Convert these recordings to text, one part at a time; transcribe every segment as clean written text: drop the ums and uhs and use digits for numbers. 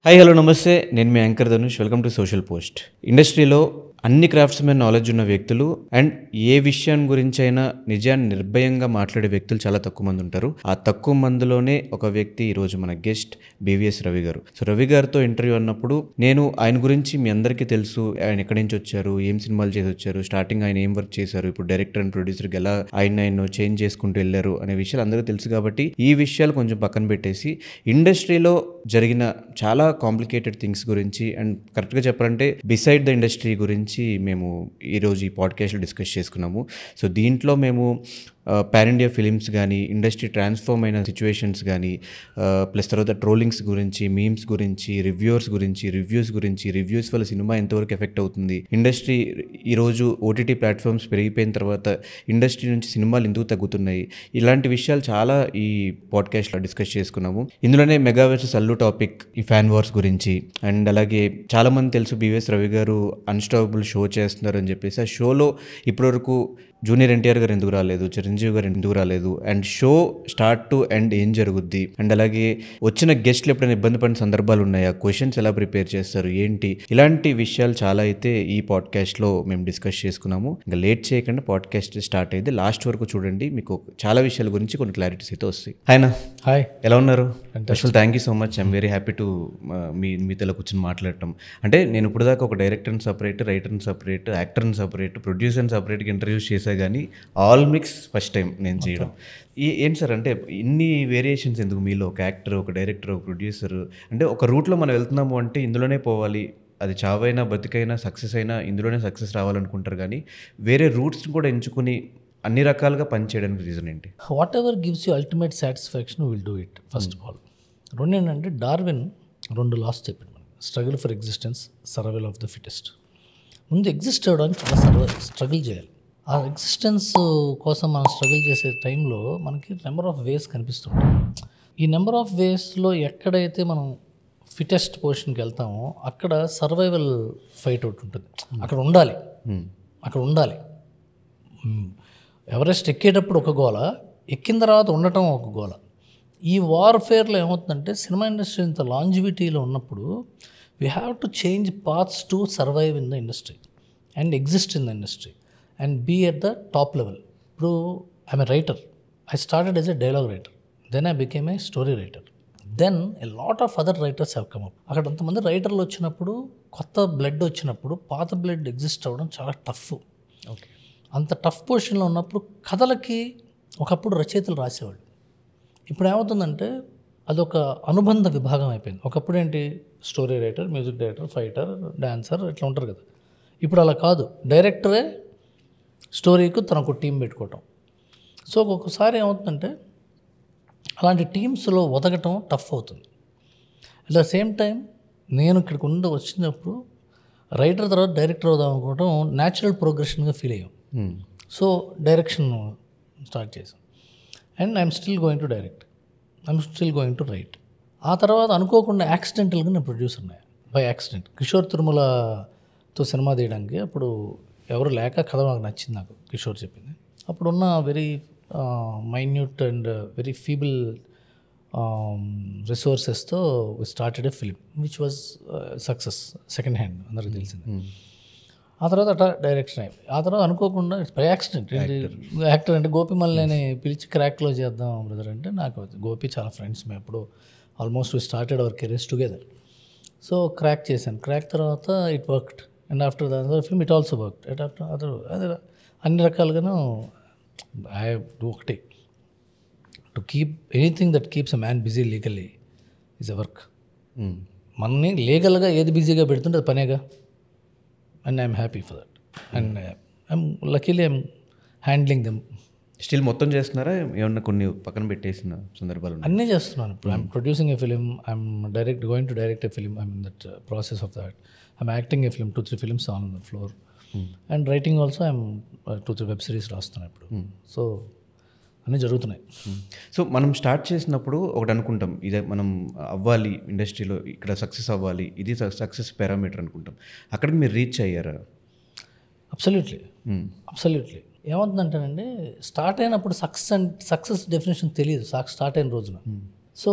Hi hello నమస్తే, నేను మీ anchor Dhanush. Welcome to social post. ఇండస్ట్రీలో అన్ని క్రాఫ్ట్స్ మీద నాలెడ్జ్ ఉన్న వ్యక్తులు అండ్ ఏ విషయం గురించి అయినా నిజాన్ని నిర్భయంగా మాట్లాడే వ్యక్తులు చాలా తక్కువ మంది ఉంటారు. ఆ తక్కువ మందిలోనే ఒక వ్యక్తి ఈరోజు మన గెస్ట్ బీవీఎస్ రవి గారు. సో రవి గారితో ఇంటర్వ్యూ అన్నప్పుడు నేను ఆయన గురించి మీ అందరికీ తెలుసు, ఆయన ఎక్కడి నుంచి వచ్చారు, ఏం సినిమాలు చేసి వచ్చారు, స్టార్టింగ్ ఆయన ఏం వర్క్ చేశారు, ఇప్పుడు డైరెక్టర్ అండ్ ప్రొడ్యూసర్కి ఎలా ఆయన చేంజ్ చేసుకుంటూ వెళ్ళారు అనే విషయాలు అందరికీ తెలుసు. కాబట్టి ఈ విషయాలు కొంచెం పక్కన పెట్టేసి ఇండస్ట్రీలో జరిగిన చాలా కాంప్లికేటెడ్ థింగ్స్ గురించి అండ్ కరెక్ట్గా చెప్పాలంటే బిసైడ్ ద ఇండస్ట్రీ గురించి మేము ఈరోజు ఈ పాడ్కాస్ట్లో డిస్కస్ చేసుకున్నాము. సో దీంట్లో మేము పాన్ ఇండియా ఫిలిమ్స్ కానీ, ఇండస్ట్రీ ట్రాన్స్ఫార్మ్ అయిన సిచ్యువేషన్స్ కానీ, ప్లస్ తర్వాత ట్రోలింగ్స్ గురించి, మీమ్స్ గురించి, రివ్యూస్ వల్ల సినిమా ఎంతవరకు ఎఫెక్ట్ అవుతుంది, ఇండస్ట్రీ ఈరోజు ఓటీటీ ప్లాట్ఫామ్స్ పెరిగిపోయిన తర్వాత ఇండస్ట్రీ నుంచి సినిమాలు ఎందుకు తగ్గుతున్నాయి, ఇలాంటి విషయాలు చాలా ఈ పాడ్కాస్ట్లో డిస్కస్ చేసుకున్నాము. ఇందులోనే మెగా వర్సెస్ అల్లు టాపిక్, ఈ ఫ్యాన్ వార్స్ గురించి, అండ్ అలాగే చాలామంది తెలుసు బీవీఎస్ రవి గారు అన్స్టాపబుల్ షో చేస్తున్నారు అని చెప్పేసి. ఆ షోలో ఇప్పటివరకు జూనియర్ ఎన్టీఆర్ గారు ఎందుకు రాలేదు, చిరంజీవి గారు ఎందుకు రాలేదు, and show start to end ఏం జరుగుద్ది, అండ్ అలాగే వచ్చిన గెస్ట్లు ఎప్పుడైనా ఇబ్బంది పడిన సందర్భాలు ఉన్నాయా, క్వశ్చన్స్ ఎలా ప్రిపేర్ చేస్తారు ఏంటి, ఇలాంటి విషయాలు చాలా అయితే ఈ పాడ్కాస్ట్లో మేము డిస్కస్ చేసుకున్నాము. ఇంకా లేట్ చేయకుండా పాడ్కాస్ట్ స్టార్ట్ అయితే లాస్ట్ వరకు చూడండి, మీకు చాలా విషయాల గురించి కొన్ని క్లారిటీస్ అయితే వస్తాయి. హాయ్, ఎలా ఉన్నారు? అసలు thank you so much. I'm very happy to మీతో కూర్చొని మాట్లాడటం. అంటే నేను ఇప్పుడు దాకా ఒక డైరెక్టర్ని సపరేట్, రైటర్ని సపరేట్, యాక్టర్ని సపరేట్, ప్రొడ్యూసర్ని సపరేట్గా ఇంటర్వ్యూస్ చేశాను, కానీ ఆల్ మిక్స్ ఫస్ట్ టైం నేను చేయడం. ఏంటి సార్ అంటే ఇన్ని వేరియేషన్స్ ఎందుకు మీలో? ఒక యాక్టర్, ఒక డైరెక్టర్, ఒక ప్రొడ్యూసర్, అంటే ఒక రూట్లో మనం వెళ్తున్నాము అంటే ఇందులోనే పోవాలి, అది చావైనా బతికైనా సక్సెస్ అయినా ఇందులోనే సక్సెస్ రావాలనుకుంటారు, కానీ వేరే రూట్స్ని కూడా ఎంచుకుని అన్ని రకాలుగా పనిచేయడానికి రీజన్ ఏంటి? What ever gives you ultimate satisfaction will do it first of all. రెండు ఏంటంటే డార్విన్ 2 లాస్ చెప్పింది మనకి, struggle for existence, survival of the fittest. ముందు ఎగ్జిస్ట్ అవ్వడానికి చాలా స్ట్రగుల్ చేయాలి. ఆ ఎగ్జిస్టెన్స్ కోసం మనం స్ట్రగుల్ చేసే టైంలో మనకి నెంబర్ ఆఫ్ వేస్ కనిపిస్తుంటాయి. ఈ నెంబర్ ఆఫ్ వేస్లో ఎక్కడైతే మనం ఫిటెస్ట్ పొజిషన్కి వెళ్తామో అక్కడ సర్వైవల్ ఫైట్ ఒకటి ఉంటుంది. అక్కడ ఉండాలి. ఎవరెస్ట్ ఎక్కేటప్పుడు ఒక గోల, ఎక్కిన తర్వాత ఉండటం ఒక గోల. ఈ వార్ఫేర్లో ఏమవుతుందంటే సినిమా ఇండస్ట్రీ ఇంత లాంజివిటీలో ఉన్నప్పుడు we have to change paths to survive in the industry and exist in the industry and be at the top level. ఇప్పుడు I'm a writer. I started as a dialogue writer. Then I became a story writer. Then a lot of other writers have come up. అక్కడ అంతమంది రైటర్లు వచ్చినప్పుడు, కొత్త blood వచ్చినప్పుడు, పాత blood exist అవ్వడం చాలా tough. Okay, అంత టఫ్ పొజిషన్లో ఉన్నప్పుడు కథలకి ఒకప్పుడు రచయితలు రాసేవాళ్ళు. ఇప్పుడు ఏమవుతుందంటే అదొక అనుబంధ విభాగం అయిపోయింది. ఒకప్పుడు ఏంటి, story writer, music director, fighter, dancer ఇట్లా ఉంటారు కదా. ఇప్పుడు అలా కాదు, డైరెక్టరే స్టోరీకి తనకు టీం పెట్టుకోవటం. సో ఒక్కొక్కసారి ఏమవుతుందంటే అలాంటి టీమ్స్లో ఒదగటం టఫ్ అవుతుంది. అట్ ద సేమ్ టైం నేను ఇక్కడికి వచ్చినప్పుడు రైటర్ తర్వాత డైరెక్టర్ అవుదాం అనుకోవడం న్యాచురల్ ప్రోగ్రెషన్గా ఫీల్ అయ్యాం. సో డైరెక్షన్ స్టార్ట్ చేసాం. And I'm still going to direct, I'm still going to right. ఆ తర్వాత అనుకోకుండా యాక్సిడెంటల్గా నేను ప్రొడ్యూసర్ ఉన్నాయి బై యాక్సిడెంట్. కిషోర్ తిరుమలతో సినిమా తీయడానికి అప్పుడు ఎవరు లేక కథ నాకు నచ్చింది, నాకు కిషోర్ చెప్పింది. అప్పుడున్న very minute and very feeble రిసోర్సెస్తో started a film which was success, second hand అందరికి తెలిసింది. ఆ తర్వాత అట్లా డైరెక్షన్ అయింది. ఆ తర్వాత అనుకోకుండా బై యాక్సిడెంట్ యాక్టర్ అంటే గోపి మల్లిని పిలిచి క్రాక్లో చేద్దాం బ్రదర్ అంటే, నాకు గోపి చాలా ఫ్రెండ్స్, మేము ఎప్పుడు almost we started our careers together. So crack చేశాను. క్రాక్ తర్వాత it worked. And after the other film it also worked. And after other అదే అన్ని రకాలుగాను ఐ డూ ఒకటి, to keep anything that keeps a man busy legally is a work. మనని లీగల్గా ఏది బిజీగా పెడుతుంటే అది పనేగా. And I'm happy for that. And I'm luckily I'm handling them. Still మొత్తం చేస్తున్నారా, ఏమన్నా కొన్ని పక్కన పెట్టేసిన సందర్భాలు? అన్నీ చేస్తున్నాను. ఇప్పుడు I'm producing A film, I'm going to direct A film, I'm in that process of that. I'm acting a film, 2-3 films on the floor. And writing also, I'm 2-3 web series రాస్తున్నాను ఇప్పుడు. సో అన్నీ జరుగుతున్నాయి. So మనం start చేసినప్పుడు ఒకటి అనుకుంటాం, ఇదే మనం అవ్వాలి ఇండస్ట్రీలో, ఇక్కడ సక్సెస్ అవ్వాలి, ఇది సక్సెస్ పారామీటర్ అనుకుంటాం. అక్కడికి మీరు రీచ్ అయ్యారా? అబ్సల్యూట్లీ. ఏమవుతుందంటేనండి, స్టార్ట్ అయినప్పుడు సక్సెస్ డెఫినేషన్ తెలియదు స్టార్ట్ అయిన రోజున. సో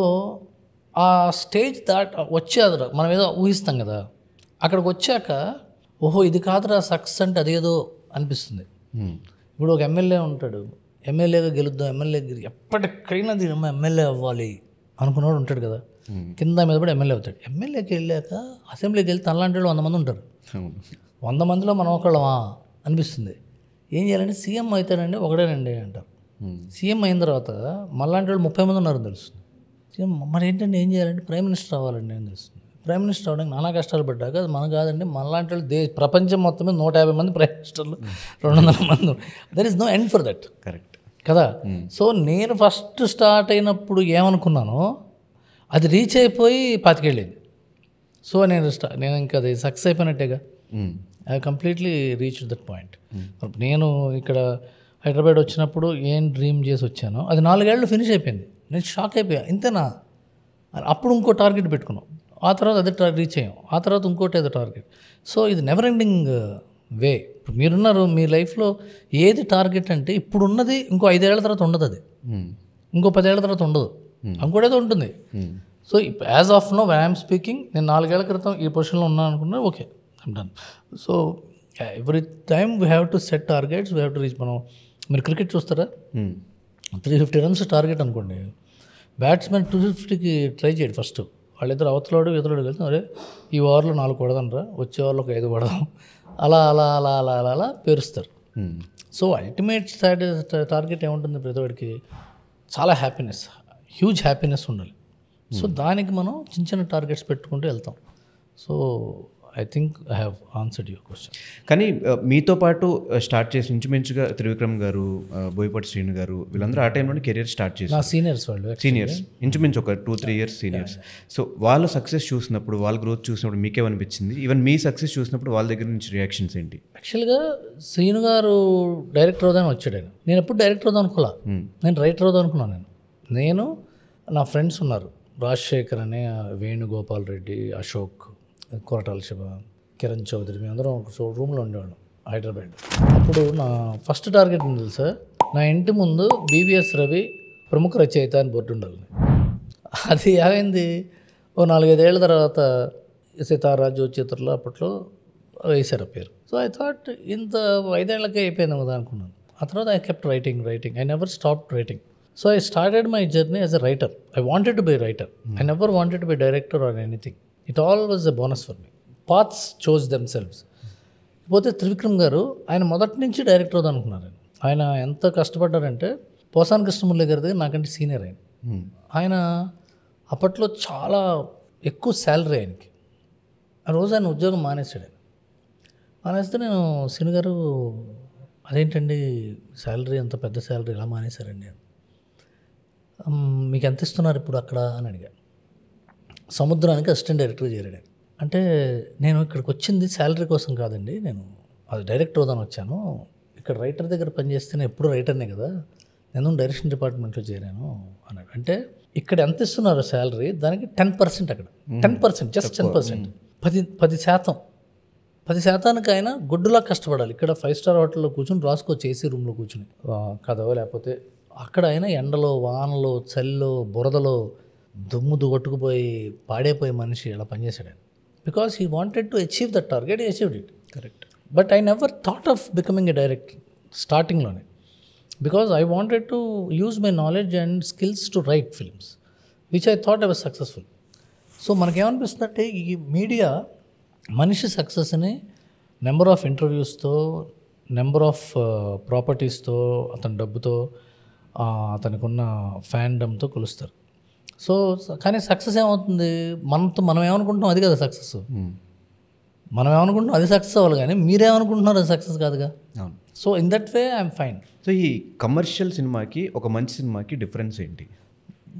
ఆ స్టేజ్ వచ్చే మనం ఏదో ఊహిస్తాం కదా, అక్కడికి వచ్చాక ఓహో ఇది కాదురా సక్సెస్ అంటే అదేదో అనిపిస్తుంది. ఇప్పుడు ఒక ఎమ్మెల్యే ఉంటాడు, ఎమ్మెల్యేగా గెలుద్దాం, ఎప్పటికైనా దీని ఎమ్మెల్యే అవ్వాలి అనుకున్నవాడు ఉంటాడు కదా, కింద మీద కూడా ఎమ్మెల్యే అవుతాడు. ఎమ్మెల్యేకి వెళ్ళాక అసెంబ్లీకి వెళ్తే అలాంటి వాళ్ళు 100 మంది ఉంటారు. 100 మందిలో మనం ఒకళ్ళమా అనిపిస్తుంది. ఏం చేయాలంటే సీఎం అవుతాడండి ఒకడేనండి అంటారు. సీఎం అయిన తర్వాత మళ్ళాంటి వాళ్ళు 30 మంది ఉన్నారని తెలుస్తుంది. సీఎం మరి ఏంటంటే ఏం చేయాలంటే ప్రైమ్ మినిస్టర్ అవ్వాలండి అని తెలుస్తుంది. ప్రైమ్ మినిస్టర్ అవ్వడానికి నానా కష్టాలు పడ్డాక అది మనం కాదండి, మనలాంటి వాళ్ళు ప్రపంచం మొత్తం మీద 150 మంది ప్రైమ్ మినిస్టర్లు, 200 మంది. There is no end for that. Correct కదా. సో నేను ఫస్ట్ స్టార్ట్ అయినప్పుడు ఏమనుకున్నానో అది రీచ్ అయిపోయి 25 ఏళ్ళైంది. సో నేను ఇంకా అది సక్సెస్ అయిపోయినట్టేగా. I completely reach that point. నేను ఇక్కడ హైదరాబాద్ వచ్చినప్పుడు ఏం డ్రీమ్ చేసి వచ్చానో అది 4 ఏళ్ళు ఫినిష్ అయిపోయింది. నేను షాక్ అయిపోయా, ఇంతేనా. అప్పుడు ఇంకో టార్గెట్ పెట్టుకున్నాం, ఆ తర్వాత అదే రీచ్ అయ్యాం, ఆ తర్వాత ఇంకోటి ఏదో టార్గెట్. సో ఇది నెవర్ ఎండింగ్ వే. ఇప్పుడు మీరున్నారు, మీ లైఫ్లో ఏది టార్గెట్ అంటే ఇప్పుడు ఉన్నది ఇంకో 5 ఏళ్ల తర్వాత ఉండదు, అది ఇంకో 10 ఏళ్ల తర్వాత ఉండదు, ఇంకోటేదో ఉంటుంది. So as of now when I'm speaking, నేను 4 ఏళ్ల క్రితం ఈ పొజిషన్లో ఉన్నాను అనుకున్నా, okay I'm done. So every time we have to set targets, we have to reach. మనం మీరు క్రికెట్ చూస్తారా, 350 రన్స్ టార్గెట్ అనుకోండి, బ్యాట్స్మెన్ 250కి ట్రై చేయడు ఫస్ట్. వాళ్ళిద్దరు అవతలాడు ఇతరుడు వెళ్తాం, అరే ఈ ఓవర్లో 4 కొడదాంరా, వచ్చే ఓవర్లో ఒక 5 కొడదాం, అలా అలా అలా అలా అలా అలా పేరుస్తారు. సో అల్టిమేట్ టార్గెట్ ఏముంటుంది ప్రతి వాడికి, చాలా హ్యాపీనెస్, హ్యూజ్ హ్యాపీనెస్ ఉండాలి. సో దానికి మనం చిన్న చిన్న టార్గెట్స్ పెట్టుకుంటూ వెళ్తాం. So I think I have answered your question. కానీ మీతో పాటు స్టార్ట్ చేసి ఇంచుమించుగా త్రివిక్రమ్ గారు, బోయపాటి శ్రీను గారు, వీళ్ళందరూ ఆ టైంలోనే కెరీర్ స్టార్ట్ చేశారు. నా సీనియర్స్ వాళ్ళు, సీనియర్స్, ఇంచుమించు ఒక 2-3 ఇయర్స్ సీనియర్స్. సో వాళ్ళ సక్సెస్ చూసినప్పుడు, వాళ్ళ గ్రోత్ చూసినప్పుడు మీకేమనిపించింది? ఈవెన్ మీ సక్సెస్ చూసినప్పుడు వాళ్ళ దగ్గర నుంచి రియాక్షన్స్ ఏంటి? యాక్చువల్గా శ్రీను గారు డైరెక్టర్ అవుదాని వచ్చాడు ఆయన. నేను ఎప్పుడు డైరెక్టర్ అవుదాం అనుకోలే, నేను రైటర్ అవుదాం అనుకున్నాను. నేను నా ఫ్రెండ్స్ ఉన్నారు, రాజశేఖర్ అని, వేణుగోపాల్ రెడ్డి, అశోక్, కొరటాల శివ, కిరణ్ చౌదరి, మేమందరం ఒక రూమ్లో ఉండేవాళ్ళం హైదరాబాద్. అప్పుడు నా ఫస్ట్ టార్గెట్ ఉంది తెలుసా, నా ఇంటి ముందు బీవీఎస్ రవి ప్రముఖ రచయిత అని బోర్డు ఉండాలి. అది ఏమైంది, ఓ 4-5 ఏళ్ళ తర్వాత సితారా, జ్యోతిచిత్రలో అప్పట్లో వేశారు పేరు. సో ఐ థాట్ ఇంత 5 ఏళ్ళకే అయిపోయింది కదా అనుకున్నాను. ఆ తర్వాత I kept writing, I never stopped writing. So I started my journey as a writer. I wanted to be a writer. I never wanted to be a director or anything. It all was a bonus for me. Paths chose themselves. పోతే త్రివిక్రమ్ గారు ఆయన మొదటి నుంచి director అవుదాం అనుకున్నారు. ఆయన ఎంత కష్టపడ్డారంటే, పోసాని కృష్ణమురళి గారి దగ్గర నాకంటే సీనియర్ ఆయన. ఆయన అప్పట్లో చాలా ఎక్కువ శాలరీ ఆయనకి. ఆ రోజు ఆయన ఉద్యోగం మానేశాడు. మానేస్తే నేను సిని గారు అదేంటండి శాలరీ, అంత పెద్ద శాలరీ ఎలా మానేశారండి, మీకు ఎంత ఇస్తున్నారు ఇప్పుడు అక్కడ అని అడిగాను. సముద్రానికి అసిస్టెంట్ డైరెక్టర్ చేరాడు. అంటే నేను ఇక్కడికి వచ్చింది శాలరీ కోసం కాదండి, నేను అది డైరెక్టర్ అవుదాని వచ్చాను. ఇక్కడ రైటర్ దగ్గర పనిచేస్తే నేను ఎప్పుడు రైటర్నే కదా, నేను డైరెక్షన్ డిపార్ట్మెంట్లో చేరాను అన్నాడు. అంటే ఇక్కడ ఎంత ఇస్తున్నారు శాలరీ, దానికి 10% అక్కడ 10%, జస్ట్ 10%, 10%. 10% ఆయన గుడ్డులా కష్టపడాలి. ఇక్కడ 5 స్టార్ హోటల్లో కూర్చొని రాసుకోవచ్చు, ఏసీ రూమ్లో కూర్చొని కదవ, లేకపోతే అక్కడ అయినా ఎండలో, వానలో, చలిలో, బురదలో దుమ్ము కొట్టుకుపోయి పాడైపోయి మనిషి అలా పనిచేశాడు ఆయన. Because he wanted to achieve that target, he achieved it. Correct. But I never thought of becoming a director స్టార్టింగ్లోనే, because I wanted to use my knowledge and skills to write films, which I thought I was successful. So మనకేమనిపిస్తుందంటే ఈ media మనిషి సక్సెస్ని number of ఇంటర్వ్యూస్తో, number of ప్రాపర్టీస్తో, అతని డబ్బుతో, అతనికి ఉన్న ఫ్యాన్డమ్తో కొలుస్తారు. సో కానీ సక్సెస్ ఏమవుతుంది, మనం ఏమనుకుంటున్నాం అది కదా సక్సెస్. మనం ఏమనుకుంటున్నాం అది సక్సెస్ అవ్వాలి, కానీ మీరేమనుకుంటున్నారు అది సక్సెస్ కాదుగా. So in that way I'm fine. So ఈ కమర్షియల్ సినిమాకి, ఒక మంచి సినిమాకి డిఫరెన్స్ ఏంటి?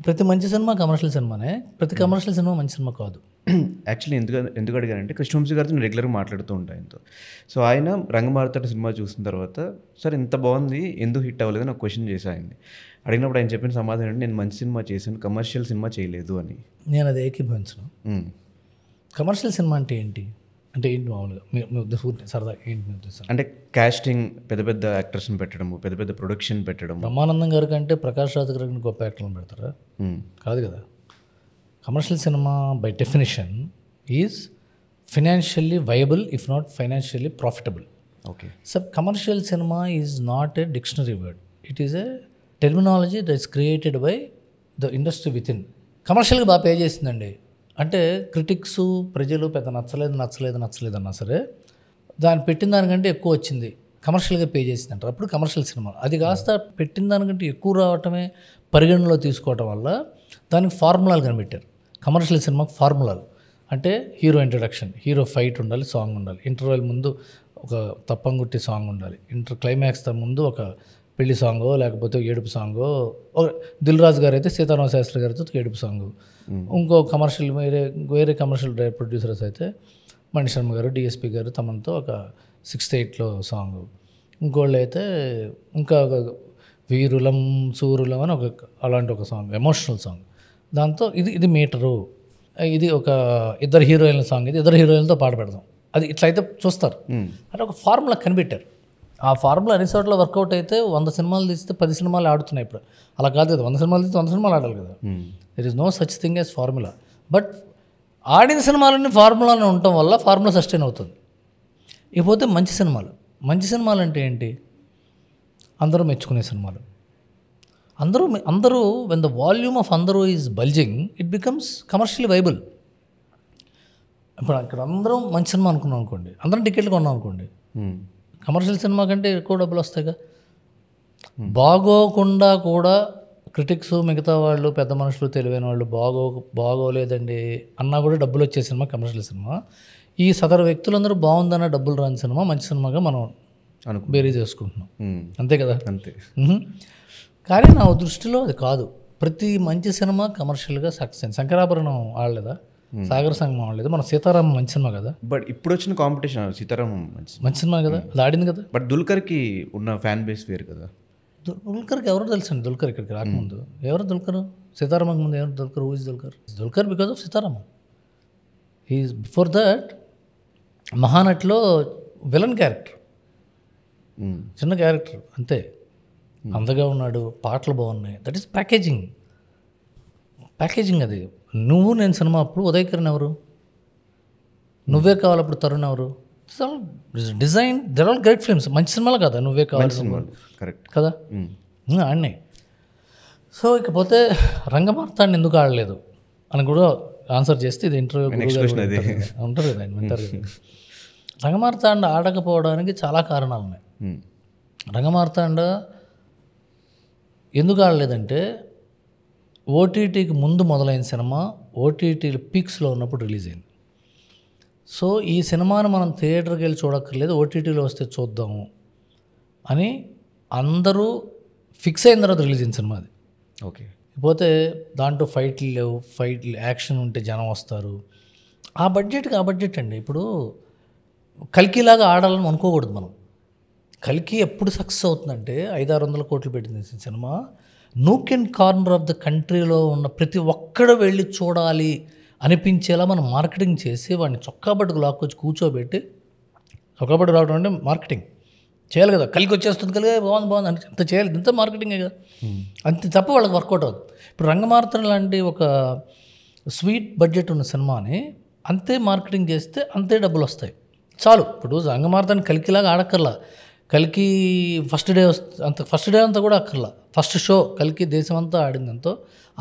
ప్రతి మంచి సినిమా కమర్షియల్ సినిమానే, ప్రతి కమర్షియల్ సినిమా మంచి సినిమా కాదు. యాక్చువల్లీ ఎందుకు అడిగానంటే, కృష్ణవంశీ గారితో నేను రెగ్యులర్గా మాట్లాడుతూ ఉంటాను ఆయనతో. సో ఆయన రంగమార్తాడు సినిమా చూసిన తర్వాత, సార్ ఇంత బాగుంది ఎందుకు హిట్ అవ్వలేదు నాకు క్వశ్చన్ చేసి ఆయన్ని అడిగినప్పుడు ఆయన చెప్పిన సమాధానం అంటే, నేను మంచి సినిమా చేశాను, కమర్షియల్ సినిమా చేయలేదు అని. నేను అది ఏకీభవించను. కమర్షియల్ సినిమా అంటే ఏంటి మామూలుగా మీ ఉద్దేశం సరదా ఏంటి మీ ఉద్దేశం? అంటే కాస్టింగ్, పెద్ద పెద్ద యాక్టర్స్ని పెట్టడము, పెద్ద పెద్ద ప్రొడక్షన్ పెట్టడం. బ్రహ్మానందం గారి కంటే ప్రకాష్ రాజ్ గారికి గొప్ప యాక్టర్లను పెడతారా? కాదు కదా. Commercial cinema by definition is financially viable if not financially profitable. Okay. So commercial cinema is not a dictionary word, it is a terminology that is created by the industry with in. కమర్షియల్గా బాగా pay చేసిందండి అంటే critics ప్రజలు పెద్ద నచ్చలేదు అన్నా సరే దాన్ని పెట్టిన దానికంటే ఎక్కువ వచ్చింది, కమర్షియల్గా పే చేసింది అంటారు, అప్పుడు కమర్షియల్ సినిమా. అది కాస్త పెట్టిన దానికంటే ఎక్కువ రావటమే పరిగణనలో తీసుకోవటం వల్ల దానికి ఫార్ములాలు కనిపెట్టారు. కమర్షియల్ సినిమాకి ఫార్ములాలు అంటే హీరో ఇంట్రడక్షన్, హీరో ఫైట్ ఉండాలి, సాంగ్ ఉండాలి, ఇంటర్వెల్ ముందు ఒక తప్పంగుట్టి సాంగ్ ఉండాలి, క్లైమాక్స్ ముందు ఒక పెళ్లి సాంగో లేకపోతే ఏడుపు సాంగో, దిల్ రాజు గారు అయితే సీతారామ శాస్త్రి గారితో ఏడుపు సాంగు, ఇంకో కమర్షియల్ వేరే కమర్షియల్ ప్రొడ్యూసర్స్ అయితే మణిశర్మ గారు, డిఎస్పి గారు తమతో ఒక 6/8లో సాంగ్, ఇంకోళ్ళు అయితే ఇంకా ఒక వీరులం సూరులం అని అలాంటి ఒక సాంగ్, ఎమోషనల్ సాంగ్. దాంతో ఇది మీటరు, ఇది ఒక ఇద్దరు హీరోయిన్ల సాంగ్, ఇది ఇద్దరు హీరోయిన్లతో పాట పెడదాం, అది ఇట్లయితే చూస్తారు అంటే ఒక ఫార్ములా కనిపెట్టారు. ఆ ఫార్ములా అన్ని చోట్ల వర్కౌట్ అయితే 100 సినిమాలు తీస్తే 10 సినిమాలు ఆడుతున్నాయి. ఇప్పుడు అలా కాదు కదా, 100 సినిమాలు తీస్తే 100 సినిమాలు ఆడాలి కదా. There is no such thing as formula. But ఆడిన సినిమాలన్నీ ఫార్ములానే ఉండటం వల్ల ఫార్ములా సస్టైన్ అవుతుంది. ఇకపోతే మంచి సినిమాలు అంటే ఏంటి? అందరూ మెచ్చుకునే సినిమాలు. అందరూ వెన్ ద వాల్యూమ్ ఆఫ్ అందరూ is bulging it becomes commercially viable. ఇప్పుడు అక్కడ అందరం మంచి సినిమా అనుకున్నాం అనుకోండి, అందరం టికెట్లు కొన్నాం అనుకోండి, కమర్షియల్ సినిమా కంటే ఎక్కువ డబ్బులు వస్తాయిగా. బాగోకుండా కూడా క్రిటిక్స్ మిగతా వాళ్ళు పెద్ద మనుషులు తెలివైన వాళ్ళు బాగోలేదండి అన్నా కూడా డబ్బులు వచ్చే సినిమా కమర్షియల్ సినిమా. ఈ సదరు వ్యక్తులందరూ బాగుందన్న డబ్బులు రాని సినిమా మంచి సినిమాగా మనం బేరీ చేసుకుంటున్నాం, అంతే కదా. అంతే. కానీ నా దృష్టిలో అది కాదు. ప్రతి మంచి సినిమా కమర్షియల్గా సక్సెస్ అయింది. శంకరాభరణం ఆడలేదా, సాగర సంగమం ఆడలేదు, మన సీతారామం మంచి సినిమా కదా. బట్ ఇప్పుడు వచ్చిన కాంపిటీషన్ సీతారామం మంచి సినిమా కదా, అది ఆడింది కదా. బట్ దుల్కర్కి ఉన్న ఫ్యాన్ బేస్ వేరు కదా. దుల్కర్కి ఎవరో తెలుసండి, దుల్కర్ ఇక్కడికి రాకముందు ఎవరు దుల్కర్, సీతారామకు ముందు ఎవరు Dulquer, who is Dulquer because of Sita Ramam. He's before that మహానటిలో విలన్ క్యారెక్టర్, చిన్న క్యారెక్టర్ అంతే, అందగా ఉన్నాడు, పాటలు బాగున్నాయి, దట్ ఈస్ ప్యాకేజింగ్. అది నువ్వు నేను సినిమా అప్పుడు ఉదయకిరణ్ ఎవరు, నువ్వే కావాలప్పుడు తరుణ్ ఎవరు, design there all great films. మంచి సినిమాలు కదా నువ్వే కావాలి, కరెక్ట్ కదా, ఆడినాయి. సో ఇకపోతే రంగమార్తాన్ని ఎందుకు ఆడలేదు అని కూడా ఆన్సర్ చేస్తే ఇది ఇంటర్వ్యూ ఉంటారు కదా, ఆయన వింటారు కదా. రంగమార్తాండ ఆడకపోవడానికి చాలా కారణాలు ఉన్నాయి. రంగమార్తాండ ఎందుకు ఆడలేదంటే ఓటీటీకి ముందు మొదలైన సినిమా ఓటీటీలు పీక్స్లో ఉన్నప్పుడు రిలీజ్ అయింది. సో ఈ సినిమాను మనం థియేటర్కి వెళ్ళి చూడక్కర్లేదు, ఓటీటీలో వస్తే చూద్దాము అని అందరూ ఫిక్స్ అయిన తర్వాత రిలీజ్ అయిన సినిమా అది. ఓకే. పోతే దాంట్లో ఫైట్లు లేవు, యాక్షన్ ఉంటే జనం వస్తారు. ఆ బడ్జెట్ అండి. ఇప్పుడు కల్కిలాగా ఆడాలని అనుకోకూడదు మనం. కల్కి ఎప్పుడు సక్సెస్ అవుతుందంటే 500-600 కోట్లు పెట్టింది cinema. Nook and corner of the కంట్రీలో ఉన్న ప్రతి ఒక్కడు వెళ్ళి చూడాలి అనిపించేలా మనం మార్కెటింగ్ చేసి వాడిని చొక్కాబట్టుకు లాక్కొచ్చి కూర్చోబెట్టి, చొక్కాబట్టు రావడం అంటే మార్కెటింగ్ చేయాలి కదా. కలికి వచ్చేస్తుంది, కలిగే బాగుంది అంటే ఇంత చేయాలి, ఇంత మార్కెటింగే కదా, అంతే తప్ప వాళ్ళకి వర్కౌట్ అవుతుంది. ఇప్పుడు రంగమార్తం లాంటి ఒక స్వీట్ బడ్జెట్ ఉన్న సినిమాని అంతే మార్కెటింగ్ చేస్తే అంతే డబ్బులు వస్తాయి, చాలు. ఇప్పుడు రంగమార్తాన్ని కలికిలాగా ఆడక్కర్లా, కలికి ఫస్ట్ డే అంతా కూడా అక్కర్లా, ఫస్ట్ షో కలికి దేశం అంతా ఆడిందంతో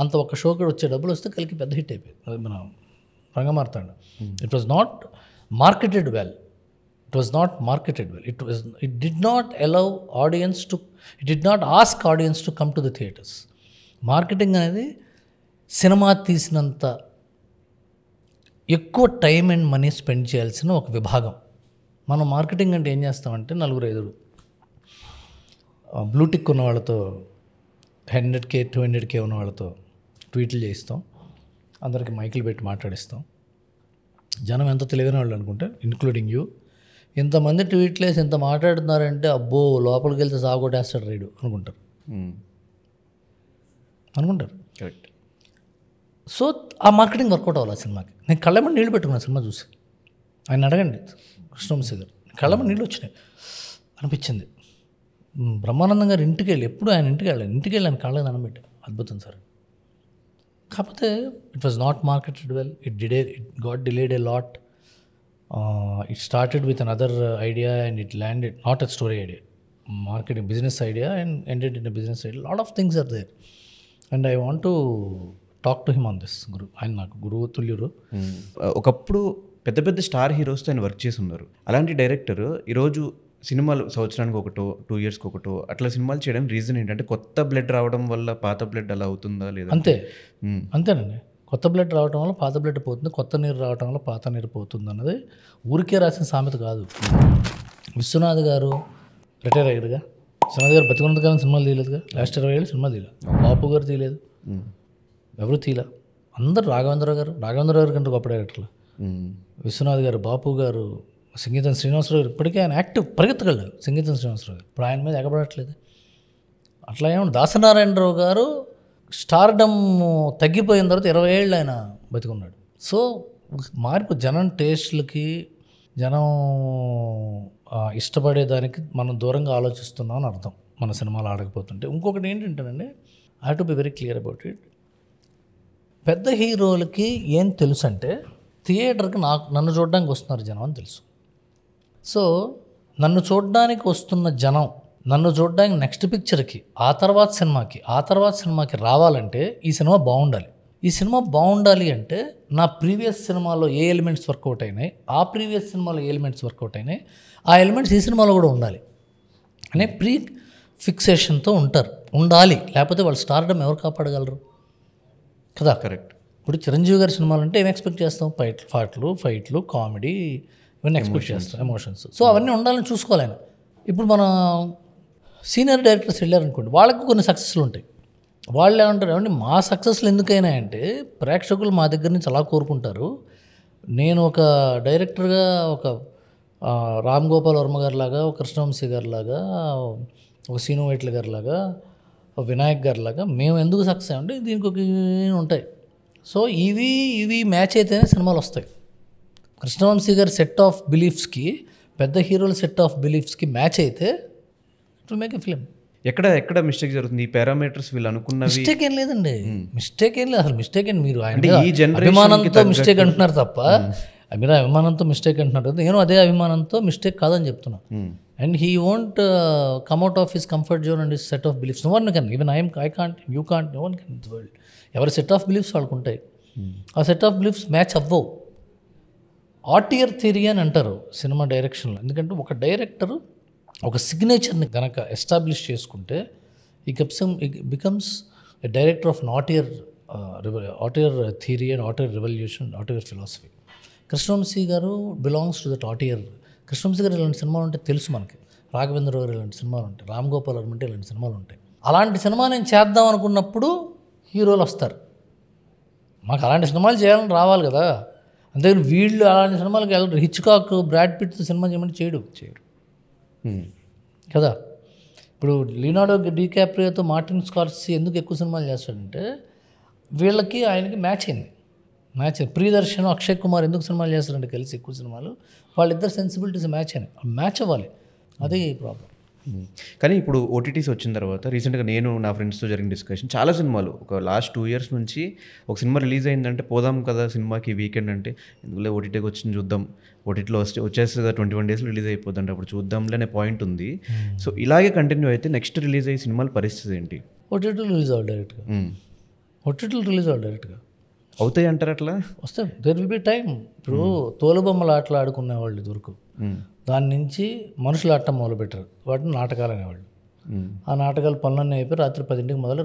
అంత ఒక షోకి వచ్చే డబ్బులు వస్తే కలికి పెద్ద హిట్ అయిపోయింది మన Rangamarthanda. It was not marketed well. It did not allow audience to, it did not ask audience to come to the theatres. Marketing అనేది సినిమా తీసినంత ఎక్కువ టైం అండ్ మనీ స్పెండ్ చేయాల్సిన ఒక విభాగం. మనం మార్కెటింగ్ అంటే ఏం చేస్తామంటే 4-5 బ్లూటిక్ ఉన్న వాళ్ళతో 100K 200K ఉన్న వాళ్ళతో ట్వీట్లు చేయిస్తాం, అందరికి మైకులు పెట్టి మాట్లాడిస్తాం. జనం ఎంత తెలివైన వాళ్ళు అనుకుంటే ఇంక్లూడింగ్ యూ, ఇంతమంది ట్వీట్లు వేసి ఇంత మాట్లాడుతున్నారంటే అబ్బో లోపలికి వెళ్తే సాగొట్టేస్తాడు రైడు అనుకుంటారు. కరెక్ట్. సో ఆ మార్కెటింగ్ వర్కౌట్ అవ్వాలి ఆ సినిమాకి. నేను కళ్ళమని నీళ్ళు పెట్టుకున్నాను సినిమా చూసి. ఆయన అడగండి కృష్ణవంశీ గారు, కళ్ళమని నీళ్ళు వచ్చినాయి అనిపించింది. బ్రహ్మానందం గారు ఇంటికి వెళ్ళి, ఎప్పుడు ఆయన ఇంటికి వెళ్ళాను, ఆయన కళ్ళకి దండం పెట్టాను, అద్భుతం సార్. కాకపోతే it was not marketed well, it got delayed a lot. It started with another idea and it landed not a story idea, marketing business idea and ended in a business idea. Lot of things are there and I want to talk to him on this. ఆయన నాకు గురువు తుల్యుడు. ఒకప్పుడు పెద్ద పెద్ద star హీరోస్తో ఆయన work చేసి ఉన్నారు. అలాంటి డైరెక్టర్ ఈరోజు సినిమాలు సంవత్సరానికి ఒకటో 2 yearsకి ఒకటో అట్లా సినిమాలు చేయడం రీజన్ ఏంటంటే కొత్త బ్లడ్ రావడం వల్ల పాత బ్లడ్ అలా అవుతుందా లేదా? అంతేనండి. కొత్త బ్లడ్ రావడం వల్ల పాత బ్లడ్ పోతుంది, కొత్త నీరు రావడం వల్ల పాత నీరు పోతుంది అన్నది ఊరికే రాసిన సామెత కాదు. విశ్వనాథ్ గారు రిటైర్ అయ్యారుగా, విశ్వనాథ్ గారు బతికున్నంత కాలం సినిమాలు తీయలేదుగా, లాస్ట్ 20 ఏళ్ళు సినిమాలు తీయలేదు. బాపు గారు తీయలేదు, ఎవరు తీయలే. అందరు రాఘవేంద్రరావు గారు కంటే గొప్ప డైరెక్టర్లు. విశ్వనాథ్ గారు, బాపు గారు, సంగీతం శ్రీనివాసరావు గారు. ఇప్పటికే ఆయన యాక్టివ్, పరిగెత్తగలడు సంగీతం శ్రీనివాసరావు గారు. ఇప్పుడు ఆయన మీద ఎగబడట్లేదు. అట్లా ఏమన్నా దాసనారాయణరావు గారు స్టార్డమ్ తగ్గిపోయిన తర్వాత 20 ఏళ్ళు ఆయన బతికున్నాడు. సో మార్పు జనం టేస్ట్లకి, జనం ఇష్టపడేదానికి మనం దూరంగా ఆలోచిస్తున్నాం అని అర్థం మన సినిమాలు ఆడకపోతుంటే. ఇంకొకటి ఏంటంటేనండి, I have to be very clear about it. పెద్ద హీరోలకి ఏం తెలుసు అంటే థియేటర్కి నన్ను చూడడానికి వస్తున్నారు జనం అని తెలుసు. సో నన్ను చూడడానికి వస్తున్న జనం నన్ను చూడడానికి నెక్స్ట్ పిక్చర్కి, ఆ తర్వాత సినిమాకి రావాలంటే ఈ సినిమా బాగుండాలి. ఈ సినిమా బాగుండాలి అంటే నా ప్రీవియస్ సినిమాలో ఏ ఎలిమెంట్స్ వర్కౌట్ అయినాయి, ఆ ప్రీవియస్ సినిమాలో ఏ ఎలిమెంట్స్ వర్కౌట్ అయినాయి, ఆ ఎలిమెంట్స్ ఈ సినిమాలో కూడా ఉండాలి అనే ప్రీ ఫిక్సేషన్తో ఉండాలి. లేకపోతే వాళ్ళు స్టార్డమ్ ఎవరు కాపాడగలరు కదా? కరెక్ట్. ఇప్పుడు చిరంజీవి గారి సినిమాలు అంటే ఏం ఎక్స్పెక్ట్ చేస్తాం? ఫైట్లు, కామెడీ, ఇవన్నీ ఎక్స్పెక్ట్ చేస్తాం, ఎమోషన్స్. సో అవన్నీ ఉండాలని చూసుకోవాలి ఆయన. ఇప్పుడు మన సీనియర్ డైరెక్టర్స్ వెళ్ళారనుకోండి, వాళ్ళకు కొన్ని సక్సెస్లు ఉంటాయి. వాళ్ళు ఏమంటారు, ఏమంటే మా సక్సెస్లు ఎందుకైనా అంటే ప్రేక్షకులు మా దగ్గర నుంచి అలా కోరుకుంటారు. నేను ఒక డైరెక్టర్గా ఒక రామ్ గోపాల్ వర్మ గారి లాగా, ఒక కృష్ణవంశీ గారి లాగా, ఒక సీను వైట్ల గారి లాగా, ఒక వినాయక్ గారి లాగా మేము ఎందుకు సక్సెస్ అంటే దీనికి ఒక ఉంటాయి. సో ఇవి మ్యాచ్ అయితేనే సినిమాలు వస్తాయి. కృష్ణవంశీ గారి సెట్ ఆఫ్ బిలీఫ్స్కి, పెద్ద హీరోల సెట్ ఆఫ్ బిలీఫ్స్కి మ్యాచ్ అయితే it will make a film. ఎక్కడ మిస్టేక్ జరుగుతుంది? ఈ పారామీటర్స్ వీళ్ళు అనుకున్నవి మిస్టేక్ ఏం లేదండి, మిస్టేక్ ఏం లేదు అసలు. మిస్టేక్ ఏంటి? మీరు ఆయన ఈ జనరేషన్ అభిమానంతో మిస్టేక్ అంటున్నారు తప్ప, మీరు అభిమానంతో మిస్టేక్ అంటున్నారు కదా, నేను అదే అభిమానంతో మిస్టేక్ కాదని చెప్తున్నా. And he won't come out of his comfort zone and his set of beliefs. No one can, even I can't, you can't, no one can in the world. ఎవరి సెట్ ఆఫ్ బిలీఫ్స్ వాళ్ళకు ఉంటాయి. ఆ set of beliefs match అవ్వవు. ఆర్టియర్ theory అని అంటారు cinema డైరెక్షన్లో. ఎందుకంటే ఒక డైరెక్టరు ఒక సిగ్నేచర్ని కనుక ఎస్టాబ్లిష్ చేసుకుంటే ఈ becomes a director of auteur theory and auteur revolution, auteur philosophy. Krishna Vamsi garu belongs to that auteur. Krishna Vamsi garu ఇలాంటి సినిమాలు ఉంటే తెలుసు మనకి, రాఘవేంద్ర గారు ఇలాంటి సినిమాలు ఉంటాయి, రామ్ గోపాల్ వర్మ అంటే ఇలాంటి సినిమాలు ఉంటాయి. అలాంటి సినిమా నేను చేద్దాం అనుకున్నప్పుడు హీరోలు వస్తారు. మాకు అలాంటి సినిమాలు చేయాలని రావాలి కదా. అంతేగాని వీళ్ళు అలాంటి సినిమాలకు వెళ్ళరు. హిచ్కాక్, బ్రాడ్ పిట్ సినిమా చేయమంటే చేయరు కదా. ఇప్పుడు లియోనార్డో డికాప్రియోతో మార్టిన్ స్కార్సెసీ ఎందుకు ఎక్కువ సినిమాలు చేస్తాడంటే వీళ్ళకి ఆయనకి మ్యాచ్ అయింది. ప్రియదర్శన్, అక్షయ్ కుమార్ ఎందుకు సినిమాలు చేస్తారంటే కలిసి ఎక్కువ సినిమాలు, వాళ్ళిద్దరు సెన్సిబిలిటీస్ మ్యాచ్ అయినాయి. మ్యాచ్ అవ్వాలి, అదే ప్రాబ్లం. కానీ ఇప్పుడు ఓటీటీస్ వచ్చిన తర్వాత రీసెంట్గా నేను నా ఫ్రెండ్స్తో జరిగిన డిస్కషన్, చాలా సినిమాలు ఒక లాస్ట్ 2 years నుంచి ఒక సినిమా రిలీజ్ అయిందంటే పోదాం కదా సినిమాకి వీకెండ్ అంటే, ఎందుకులే ఓటీటీకి వచ్చింది చూద్దాం, ఓటీటీలో వచ్చేస్తుంది 21 days రిలీజ్ అయిపోతుంటే అప్పుడు చూద్దాంలే అనే పాయింట్ ఉంది. సో ఇలాగే కంటిన్యూ అయితే నెక్స్ట్ రిలీజ్ అయ్యే సినిమాల పరిస్థితి ఏంటి? ఓటీటీలు రిలీజ్ అవ్వాలి డైరెక్ట్గా అవుతాయి అంటారు. అట్లా వస్తే దేర్ విల్ బి టైం. ఇప్పుడు తోలుబొమ్మల ఆటలు ఆడుకునే వాళ్ళు దొరకు, దాని నుంచి మనుషులు ఆడటం మొదలుపెట్టారు, వాటిని నాటకాలు అనేవాళ్ళు. ఆ నాటకాలు పనులన్నీ అయిపోయి రాత్రి 10ంటికి మొదలు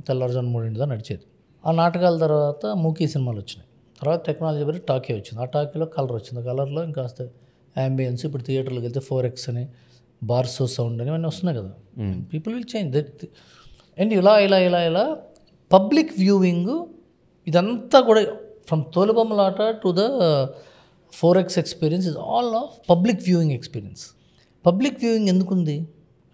తెల్లవారుజాము 3 దాకా నడిచేది. ఆ నాటకాల తర్వాత మూకీ సినిమాలు వచ్చినాయి. తర్వాత టెక్నాలజీ పెరిగి టాకీ వచ్చింది. ఆ టాకీలో కలర్ వచ్చింది. కలర్లో ఇంకాస్త యాంబియన్స్, ఇప్పుడు థియేటర్లకు వెళ్తే 4X అని, బార్సో సౌండ్ అని ఇవన్నీ వస్తున్నాయి కదా. People will change that. And ఇలా పబ్లిక్ వ్యూవింగ్ ఇదంతా కూడా ఫ్రమ్ తోలుబొమ్మలాట to the 4X experience is all of public viewing experience. Public viewing ఎందుకుంది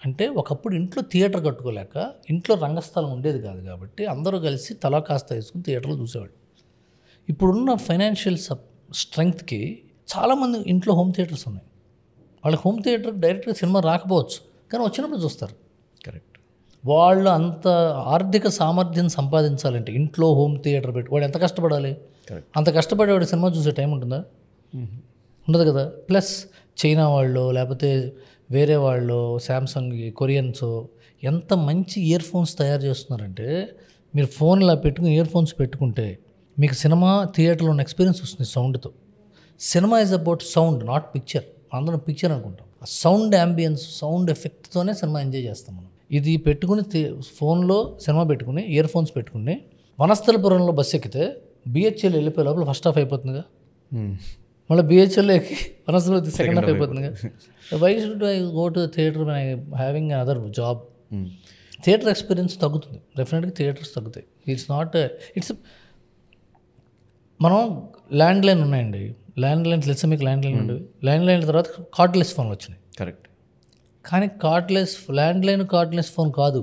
అంటే ఒకప్పుడు ఇంట్లో థియేటర్ కట్టుకోలేక ఇంట్లో రంగస్థలం ఉండేది కాదు కాబట్టి అందరూ కలిసి తలా కాస్త వేసుకుని థియేటర్లో చూసేవాళ్ళు. ఇప్పుడున్న ఫైనాన్షియల్ స్ట్రెంగ్త్కి చాలామంది ఇంట్లో హోమ్ థియేటర్స్ ఉన్నాయి. వాళ్ళకి హోమ్ థియేటర్ డైరెక్ట్గా సినిమా రాకపోవచ్చు కానీ వచ్చినప్పుడు చూస్తారు. కరెక్ట్. వాళ్ళు అంత ఆర్థిక సామర్థ్యం సంపాదించాలంటే ఇంట్లో హోమ్ థియేటర్ పెట్టి వాడు ఎంత కష్టపడాలి? అంత కష్టపడేవాడు సినిమా చూసే టైం ఉంటుందా? ఉండదు కదా. ప్లస్ చైనా వాళ్ళు లేకపోతే వేరే వాళ్ళు శాంసంగ్ కొరియన్స్ ఎంత మంచి ఇయర్ ఫోన్స్ తయారు చేస్తున్నారంటే మీరు ఫోన్ ఇలా పెట్టుకుని ఇయర్ ఫోన్స్ పెట్టుకుంటే మీకు సినిమా థియేటర్లో ఉన్న ఎక్స్పీరియన్స్ వస్తుంది సౌండ్తో. Cinema is about sound, not picture. అందరం పిక్చర్ అనుకుంటాం. ఆ సౌండ్ యాంబియన్స్, సౌండ్ ఎఫెక్ట్తోనే సినిమా ఎంజాయ్ చేస్తాం మనం. ఇది పెట్టుకుని ఫోన్లో సినిమా పెట్టుకుని ఇయర్ ఫోన్స్ పెట్టుకుని వనస్థలపురంలో బస్సు ఎక్కితే బిహెచ్ఎల్ వెళ్ళిపోయే లోపల ఫస్ట్ హాఫ్ అయిపోతుందిగా, మళ్ళీ బిహెచ్ఎల్ ఎక్కి వనస్థలపురం సెకండ్ హాఫ్ అయిపోతుందిగా. Why should I go to theatre when I having other job? Theatre experience తగ్గుతుంది, డెఫినెట్గా థియేటర్స్ తగ్గుతాయి. ఇట్స్ మనం ల్యాండ్లైన్ ఉన్నాయండి, ల్యాండ్లైన్ తెలుసా మీకు? ల్యాండ్లైన్ ఉండేవి. ల్యాండ్లైన్ తర్వాత కార్డ్లెస్ ఫోన్లు వచ్చినాయి. కరెక్ట్. కానీ ల్యాండ్లైన్ కార్డ్లెస్ ఫోన్ కాదు.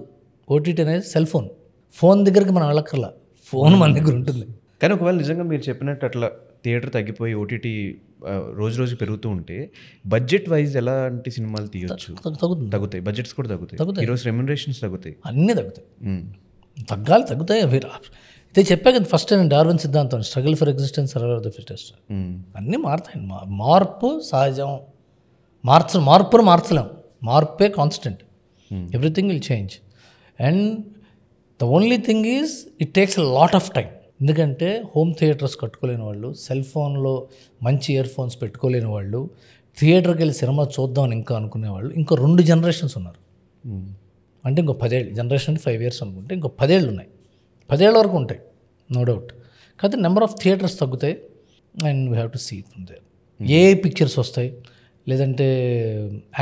ఓటీటీ అనేది సెల్ ఫోన్. ఫోన్ దగ్గరికి మనం వెళ్ళక్కర్లా, ఫోన్ మన దగ్గర ఉంటుంది. కానీ ఒకవేళ నిజంగా మీరు చెప్పినట్టు అట్లా థియేటర్ తగ్గిపోయి ఓటీటీ రోజు రోజు పెరుగుతూ ఉంటే బడ్జెట్ వైజ్ ఎలాంటి సినిమాలు తీయొచ్చు? తగ్గుతాయి, బడ్జెట్స్ కూడా తగ్గుతాయి, ఈరోజు రెమ్యునరేషన్స్ తగ్గుతాయి, అన్నీ తగ్గుతాయి. తగ్గుతాయి. ఇదే చెప్పా కదా ఫస్ట్ నేను డార్విన్ సిద్ధాంతం, struggle for existence, survival of the fittest. అన్నీ మారుతాయి. మార్పు సహజం. మార్పును మార్చలేం. మార్పే constant. Everything will change. And the only thing is it takes a lot of time. ఎందుకంటే హోమ్ థియేటర్స్ కట్టుకోలేని వాళ్ళు, సెల్ ఫోన్లో మంచి ఇయర్ ఫోన్స్ పెట్టుకోలేని వాళ్ళు, థియేటర్కి వెళ్ళి సినిమా చూద్దామని ఇంకా అనుకునేవాళ్ళు ఇంకో 2 జనరేషన్స్ ఉన్నారు. అంటే ఇంకో 10 ఏళ్ళు, జనరేషన్ 5 years అనుకుంటే ఇంకో 10 ఏళ్ళు ఉన్నాయి. 10 ఏళ్ళ వరకు ఉంటాయి, నో డౌట్. కాకపోతే నెంబర్ ఆఫ్ థియేటర్స్ తగ్గుతాయి. And we have to see from there. ఏ పిక్చర్స్ వస్తాయి, లేదంటే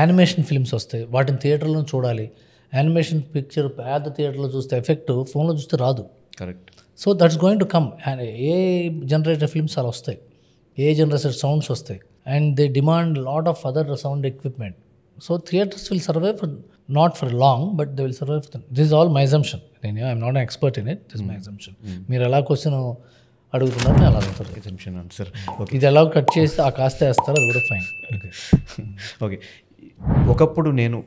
యానిమేషన్ ఫిల్మ్స్ వస్తాయి, వాటిని థియేటర్లో చూడాలి. యానిమేషన్ పిక్చర్ పెద్ద థియేటర్లో చూస్తే ఎఫెక్ట్ ఫోన్లో చూస్తే రాదు. Correct. So that's going to come. And A generator films అలా వస్తాయి, ఏ జనరేటర్ సౌండ్స్ వస్తాయి. And they demand lot of other sound equipment. So theatres will survive for not for long, but they will survive for. This is all my assumption. I'm not expert in it, this my assumption. మీరు ఎలా question అడుగుతున్నారు, నేను అలా assumption answer. ఇది ఎలా cut చేస్తే ఆ కాస్త వేస్తారు, అది కూడా ఫైన్. ఓకే. ఒకప్పుడు నేను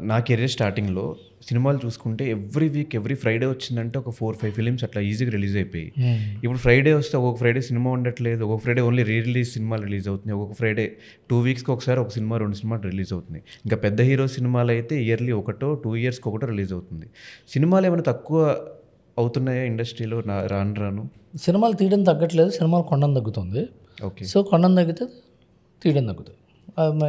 నా కెరీర్ స్టార్టింగ్లో సినిమాలు చూసుకుంటే ఎవ్రీ వీక్ ఎవ్రీ ఫ్రైడే వచ్చిందంటే ఒక 4-5 ఫిలిమ్స్ అట్లా ఈజీగా రిలీజ్ అయిపోయి. ఇప్పుడు ఫ్రైడే వస్తే ఒక్కొక్క ఫ్రైడే సినిమా ఉండట్లేదు, ఒక్కొక్క ఫ్రైడే ఓన్లీ రిలీజ్ సినిమాలు రిలీజ్ అవుతున్నాయి, ఒక్కొక్క ఫ్రైడే 2 weeksకి ఒకసారి ఒక సినిమా 2 సినిమాలు రిలీజ్ అవుతుంది. ఇంకా పెద్ద హీరో సినిమాలు అయితే ఇయర్లీ 1-2 yearsకి ఒకటో రిలీజ్ అవుతుంది. సినిమాలు ఏమైనా తక్కువ అవుతున్నాయా ఇండస్ట్రీలో రాను? సినిమాలు తీయడం తగ్గట్లేదు, సినిమాలు కొండం తగ్గుతుంది. ఓకే. సో కొండం తగ్గితే తీయడం తగ్గుతుంది.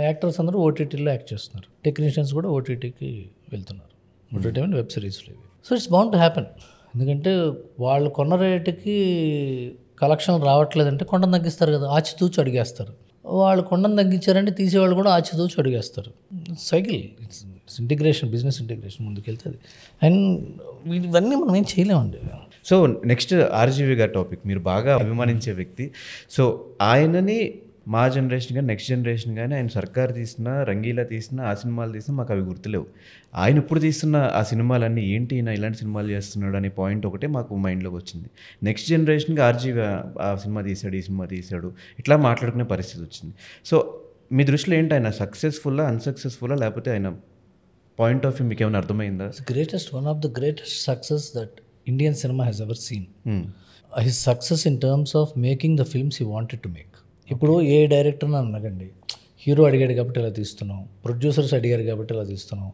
యాక్టర్స్ అందరూ ఓటీటీలో యాక్ట్ చేస్తున్నారు, టెక్నీషియన్స్ కూడా ఓటీటీకి వెళ్తున్నారు, ఓటీటీ అండ్ వెబ్ సిరీస్లో ఇవి. So it's bound to happen. ఎందుకంటే వాళ్ళు కొన్న రేటుకి కలెక్షన్లు రావట్లేదంటే కొండం తగ్గిస్తారు కదా, ఆచితూచి అడిగేస్తారు. వాళ్ళు కొండం తగ్గించారంటే తీసేవాళ్ళు కూడా ఆచితూచి అడిగేస్తారు. Cycle, it's integration, business integration ముందుకెళ్తుంది. అండ్ ఇవన్నీ మనం ఏం చేయలేమండి. సో నెక్స్ట్ ఆర్జీవి గారి టాపిక్. మీరు బాగా అభిమానించే వ్యక్తి. సో ఆయనని మా జనరేషన్ కానీ నెక్స్ట్ జనరేషన్ కానీ ఆయన సర్కార్ తీసిన, రంగీలా తీసిన, ఆ సినిమాలు తీసినా మాకు అవి గుర్తులేవు. ఆయన ఇప్పుడు తీస్తున్న ఆ సినిమాలన్నీ ఏంటి, ఈయన ఇలాంటి సినిమాలు చేస్తున్నాడు అనే పాయింట్ ఒకటే మాకు మైండ్లోకి వచ్చింది. నెక్స్ట్ జనరేషన్కి ఆర్జీవి ఆ సినిమా తీశాడు, ఈ సినిమా తీశాడు, ఇట్లా మాట్లాడుకునే పరిస్థితి వచ్చింది. సో మీ దృష్టిలో ఏంటి, ఆయన సక్సెస్ఫుల్లా అన్సక్సెస్ఫుల్లా, లేకపోతే ఆయన పాయింట్ ఆఫ్ వ్యూ మీకు ఏమైనా అర్థమైందా? One of the greatest success that Indian cinema has ever seen. His success in terms of making the films he wanted to make. ఇప్పుడు ఏ డైరెక్టర్ అని అడగండి, హీరో అడిగాడు కాబట్టి ఇలా తీస్తున్నాం, ప్రొడ్యూసర్స్ అడిగారు కాబట్టి ఇలా తీస్తున్నాం,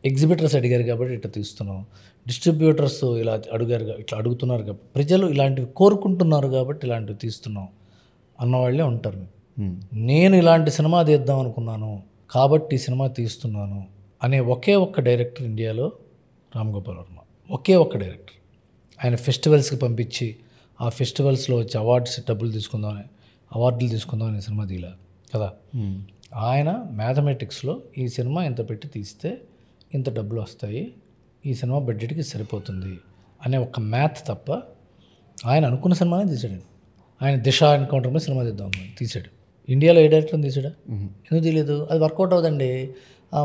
ఎగ్జిబిటర్స్ అడిగారు కాబట్టి ఇట్లా తీస్తున్నాం, డిస్ట్రిబ్యూటర్స్ ఇలా అడిగారు ఇట్లా అడుగుతున్నారు కాబట్టి, ప్రజలు ఇలాంటివి కోరుకుంటున్నారు కాబట్టి ఇలాంటివి తీస్తున్నాం అన్నవాళ్ళే ఉంటారు. నేను ఇలాంటి సినిమా తీద్దాం అనుకున్నాను కాబట్టి ఈ సినిమా తీస్తున్నాను అనే ఒకే ఒక్క డైరెక్టర్ ఇండియాలో రామ్ గోపాల్ వర్మ. ఒకే ఒక్క డైరెక్టర్. ఆయన ఫెస్టివల్స్కి పంపించి ఆ ఫెస్టివల్స్లో వచ్చి డబ్బులు అవార్డులు తీసుకుందాం అనే సినిమా తీయలే కదా. ఆయన మ్యాథమెటిక్స్లో ఈ సినిమా ఇంత పెట్టి తీస్తే ఇంత డబ్బులు వస్తాయి, ఈ సినిమా బడ్జెట్కి సరిపోతుంది అనే ఒక మ్యాథ్ తప్ప ఆయన అనుకున్న సినిమానే తీసాడు. ఆయన దిశ ఎన్కౌంటర్ మీద సినిమా తీద్దాం తీసాడు. ఇండియాలో ఏ డైరెక్టర్ తీసాడా? ఎందుకు తీయలేదు? అది వర్కౌట్ అవుదండి.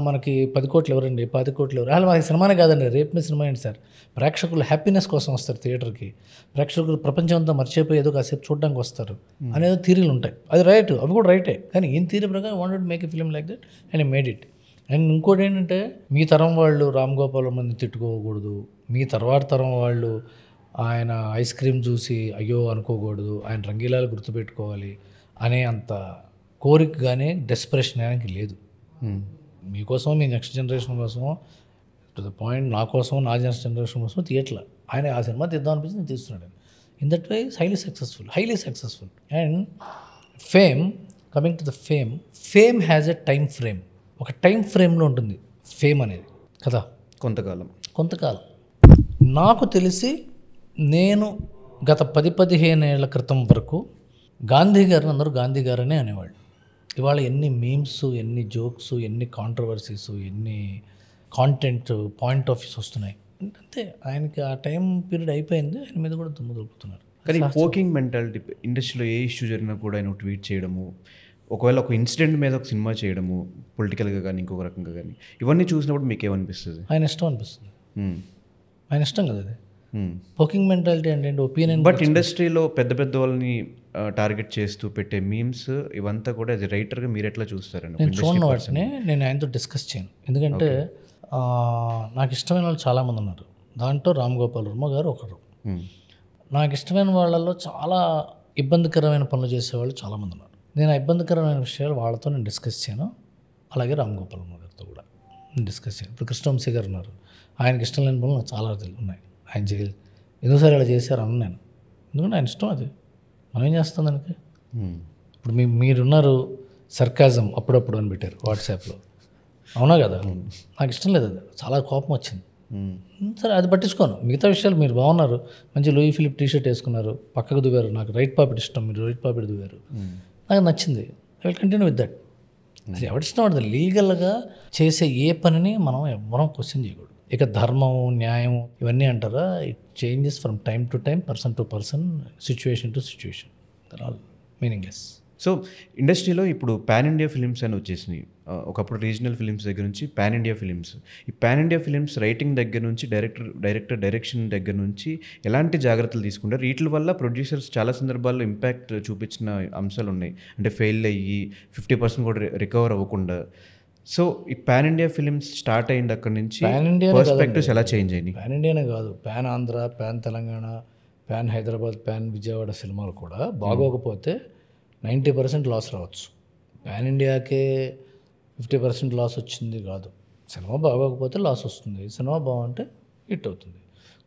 మనకి 10 కోట్లు ఎవరండి, 10 కోట్లు ఎవరు? అసలు మనకి సినిమానే కాదండి, రేపు మీద సినిమా ఏంటి సార్? ప్రేక్షకులు హ్యాపీనెస్ కోసం వస్తారు థియేటర్కి, ప్రేక్షకులు ప్రపంచం అంతా మర్చిపోయి ఏదో కాసేపు చూడడానికి వస్తారు అనేది థియరీలు ఉంటాయి. అది రైట్, అవి కూడా రైటే. కానీ ఈయన థియరీ ప్రకారం wanted to make a film like that and made it. And ఇంకోటి ఏంటంటే మీ తరం వాళ్ళు రామ్ గోపాల్ వర్మని తిట్టుకోకూడదు, మీ తర్వాత తరం వాళ్ళు ఆయన ఐస్ క్రీమ్ చూసి అయ్యో అనుకోకూడదు, ఆయన రంగీలాలు గుర్తుపెట్టుకోవాలి అనే అంత కోరిక కానీ డెస్పరేషన్ ఆయనకి లేదు. మీకోసం, మీ నెక్స్ట్ జనరేషన్ కోసం, టు ద పాయింట్ నా కోసం, నా నెక్స్ట్ జనరేషన్ కోసం తీయట్లా. ఆయన ఆ సినిమా తీద్దాం అనిపించి నేను తీస్తున్నాడు. In that way highly successful. And fame, coming to the fame has a time frame. ఒక టైం ఫ్రేమ్లో ఉంటుంది ఫేమ్ అనేది కదా, కొంతకాలం. నాకు తెలిసి నేను గత 10-15 ఏళ్ల క్రితం వరకు గాంధీ గారిని అందరూ గాంధీ గారనే అనేవాళ్ళు. ఇవాళ ఎన్ని మీమ్స్, ఎన్ని జోక్స్, ఎన్ని కాంట్రవర్సీస్, ఎన్ని కాంటెంట్ పాయింట్ ఆఫ్ వ్యూస్ వస్తున్నాయి. అంతే, ఆయనకి ఆ టైం పీరియడ్ అయిపోయింది, ఆయన మీద కూడా దుమ్ము దొరుకుతున్నారు. కానీ పోకింగ్ మెంటాలిటీ ఇండస్ట్రీలో ఏ ఇష్యూ జరిగినా కూడా ఆయన ట్వీట్ చేయడము, ఒకవేళ ఒక ఇన్సిడెంట్ మీద ఒక సినిమా చేయడము, పొలిటికల్గా కానీ ఇంకొక రకంగా కానీ, ఇవన్నీ చూసినప్పుడు మీకు ఏమనిపిస్తుంది? ఆయన ఇష్టం అనిపిస్తుంది. ఆయన ఇష్టం కదా అది. పోకింగ్ మెంటాలిటీ అంటే ఒపీనియన్. బట్ ఇండస్ట్రీలో పెద్ద పెద్ద వాళ్ళని టార్గెట్ చేస్తూ పెట్టే మీమ్స్ ఇవంతా కూడా అది రైటర్గా మీరు ఎట్లా చూస్తారండి? నేను చూడను వాటిని, నేను ఆయనతో డిస్కస్ చేయను. ఎందుకంటే నాకు ఇష్టమైన వాళ్ళు చాలామంది ఉన్నారు. దాంట్లో రామ్ గోపాల్ వర్మ గారు ఒకరు. నాకు ఇష్టమైన వాళ్ళల్లో చాలా ఇబ్బందికరమైన పనులు చేసేవాళ్ళు చాలామంది ఉన్నారు. నేను ఆ ఇబ్బందికరమైన విషయాలు వాళ్ళతో నేను డిస్కస్ చేయను. అలాగే రామ్ గోపాల్ వర్మ గారితో కూడా నేను డిస్కస్ చేయను. ఇప్పుడు కృష్ణవంశీ గారు ఉన్నారు, ఆయనకి ఇష్టం లేని పనులు నాకు చాలా ఉన్నాయి. ఆయన చేయాలి, ఎందుకుసారి అలా చేశారు అన్న నేను. ఎందుకంటే ఆయన ఇష్టం, అది మనం ఏం చేస్తాం దానికి. ఇప్పుడు మీరున్నారు సర్కాజం అప్పుడప్పుడు అని పెట్టారు వాట్సాప్లో, అవునా కదా? నాకు ఇష్టం లేదు, అది చాలా కోపం వచ్చింది. సరే, అది పట్టించుకోను. మిగతా విషయాలు మీరు బాగున్నారు, మంచి లూయి ఫిలిప్ టీషర్ట్ వేసుకున్నారు, పక్కకు దువ్వారు, నాకు రైట్ పాపిట్ ఇష్టం, మీరు రైట్ పాపిట్ దువ్వారు, నాకు నచ్చింది. I will continue with that. అది ఎవరిష్టం వాడు. లీగల్గా చేసే ఏ పనిని మనం ఎవరం క్వశ్చన్ చేయకూడదు. ఇక ధర్మం, న్యాయం ఇవన్నీ అంటారా, it changes from time to time, person to person, situation to situation, they're all meaningless. So ఇండస్ట్రీలో ఇప్పుడు పాన్ ఇండియా ఫిలిమ్స్ అని వచ్చేసినాయి. ఒకప్పుడు రీజనల్ ఫిలిమ్స్ దగ్గర నుంచి పాన్ ఇండియా ఫిలిమ్స్. ఈ పాన్ ఇండియా ఫిలిమ్స్ రైటింగ్ దగ్గర నుంచి డైరెక్టర్ డైరెక్షన్ దగ్గర నుంచి ఎలాంటి జాగ్రత్తలు తీసుకుంటారు? వీటి వల్ల ప్రొడ్యూసర్స్ చాలా సందర్భాల్లో ఇంపాక్ట్ చూపించిన అంశాలు ఉన్నాయి. అంటే ఫెయిల్ అయ్యి 50% కూడా రికవర్ అవ్వకుండా. సో ఈ పాన్ ఇండియా ఫిలిమ్స్ స్టార్ట్ అయింది అక్కడి నుంచి, పర్స్పెక్టివ్స్ ఎలా చేంజ్ అయినాయి? పాన్ ఇండియానే కాదు, pan Andhra, pan Telangana, pan Hyderabad, pan Vijayawada సినిమాలు కూడా బాగోకపోతే 90% లాస్ రావచ్చు. పాన్ ఇండియాకే 50% లాస్ వచ్చింది కాదు. సినిమా బాగోకపోతే లాస్ వస్తుంది, సినిమా బాగుంటే హిట్ అవుతుంది.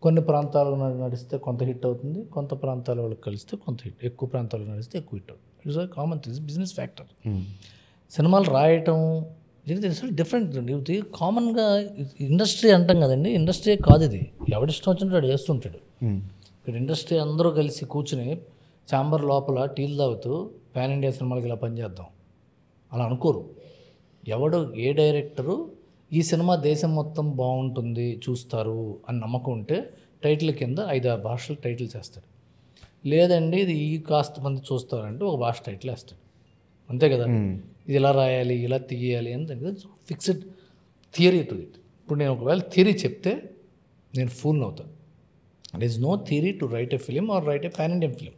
కొన్ని ప్రాంతాలు నడిస్తే కొంత హిట్ అవుతుంది, కొంత ప్రాంతాల వాళ్ళకి కలిస్తే కొంత హిట్, ఎక్కువ ప్రాంతాలు నడిస్తే ఎక్కువ హిట్ అవుతుంది. It's a common thing, business factor. సినిమాలు రాయటం ఇది డిఫరెంట్. ఇది కామన్గా ఇండస్ట్రీ అంటాం కదండి, ఇండస్ట్రీ కాదు ఇది. ఎవడిష్టం వచ్చినట్టు వాడు చేస్తుంటాడు. ఇక్కడ ఇండస్ట్రీ అందరూ కలిసి కూర్చుని ఛాంబర్ లోపల టీలు తాగుతూ పాన్ ఇండియా సినిమాలకి ఇలా పనిచేద్దాం అలా అనుకోరు. ఎవడు ఏ డైరెక్టరు ఈ సినిమా దేశం మొత్తం బాగుంటుంది చూస్తారు అని నమ్మకం ఉంటే టైటిల్ కింద 5-6 భాషలు టైటిల్ చేస్తాడు. లేదండి ఇది ఈ కాస్త మంది చూస్తారంటే ఒక భాష టైటిల్ వేస్తాడు, అంతే కదా. ఇది ఇలా రాయాలి, ఇలా తీయాలి అని ఫిక్స్డ్ థియరీ టు ఇట్. ఇప్పుడు నేను ఒకవేళ థియరీ చెప్తే నేను ఫూల్ అవుతాను. That is no theory to write a film or write a pan Indian film.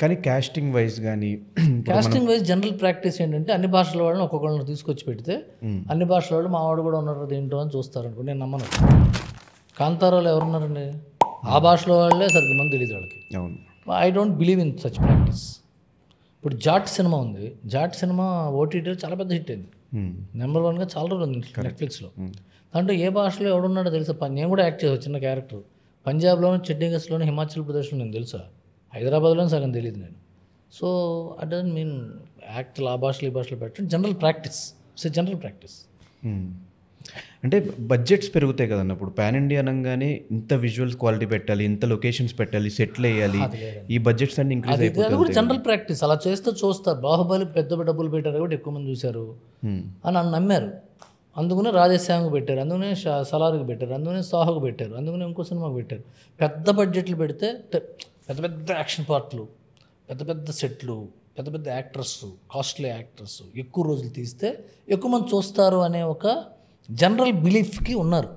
కానీ కాస్టింగ్ వైజ్ కానీ, కాస్టింగ్ వైజ్ జనరల్ ప్రాక్టీస్ ఏంటంటే అన్ని భాషల వాళ్ళని ఒక్కొక్కళ్ళని తీసుకొచ్చి పెడితే అన్ని భాషల వాళ్ళు మా వాడు కూడా ఉన్నారు ఏంటో అని చూస్తారనుకో. నేను నమ్మను. కాంతారాలో ఎవరున్నారండి, ఆ భాషలో వాళ్ళే సరిగ్గా మంది తెలియదు వాళ్ళకి. అవును, I don't believe in such practice. ఇప్పుడు జాట్ సినిమా ఉంది, జాట్ సినిమా ఓటీటీలో చాలా పెద్ద హిట్ అయింది, నెంబర్ 1గా చాలా రోజులు ఉంది నెట్ఫ్లిక్స్లో. దాంట్లో ఏ భాషలో ఎవడున్నాడో తెలుసా? నేను కూడా యాక్ట్ చేసాను చిన్న క్యారెక్టర్. పంజాబ్లోను, చండీగఢ్లోను, హిమాచల్ ప్రదేశ్లో నేను తెలుసా, హైదరాబాద్లోనే సగం తెలియదు నేను. సో అట్ డజంట్ మీన్ యాక్ట్లు ఆ భాషలు ఈ భాషలో పెట్టడం general practice. It's general practice. అంటే బడ్జెట్స్ పెరుగుతాయి కదన్న. ఇప్పుడు పాన్ ఇండియా అనగానే ఇంత విజువల్స్ క్వాలిటీ పెట్టాలి, ఇంత లొకేషన్స్ పెట్టాలి, సెట్లు వేయాలి, ఈ బడ్జెట్స్ అన్ని ఇంక్రీజ్ అయిపోతాయి. అది కూడా జనరల్ ప్రాక్టీస్. అలా చేస్తే చూస్తారు. బాహుబలి పెద్ద డబ్బులు పెట్టారు కాబట్టి ఎక్కువ మంది చూశారు అని నమ్మారు. అందుకనే రాధేశ్యామ్కి పెట్టారు, అందుకనే సలార్కి పెట్టారు, అందుకనే సాహుకు పెట్టారు, అందుకనే ఇంకో సినిమాకి పెట్టారు. పెద్ద బడ్జెట్లు పెడితే పెద్ద పెద్ద యాక్షన్ పార్ట్లు, పెద్ద పెద్ద సెట్లు, పెద్ద పెద్ద యాక్టర్స్, కాస్ట్లీ యాక్టర్స్ ఎక్కువ రోజులు తీస్తే ఎక్కువ మంది చూస్తారు అనే ఒక జనరల్ బిలీఫ్కి ఉన్నారు,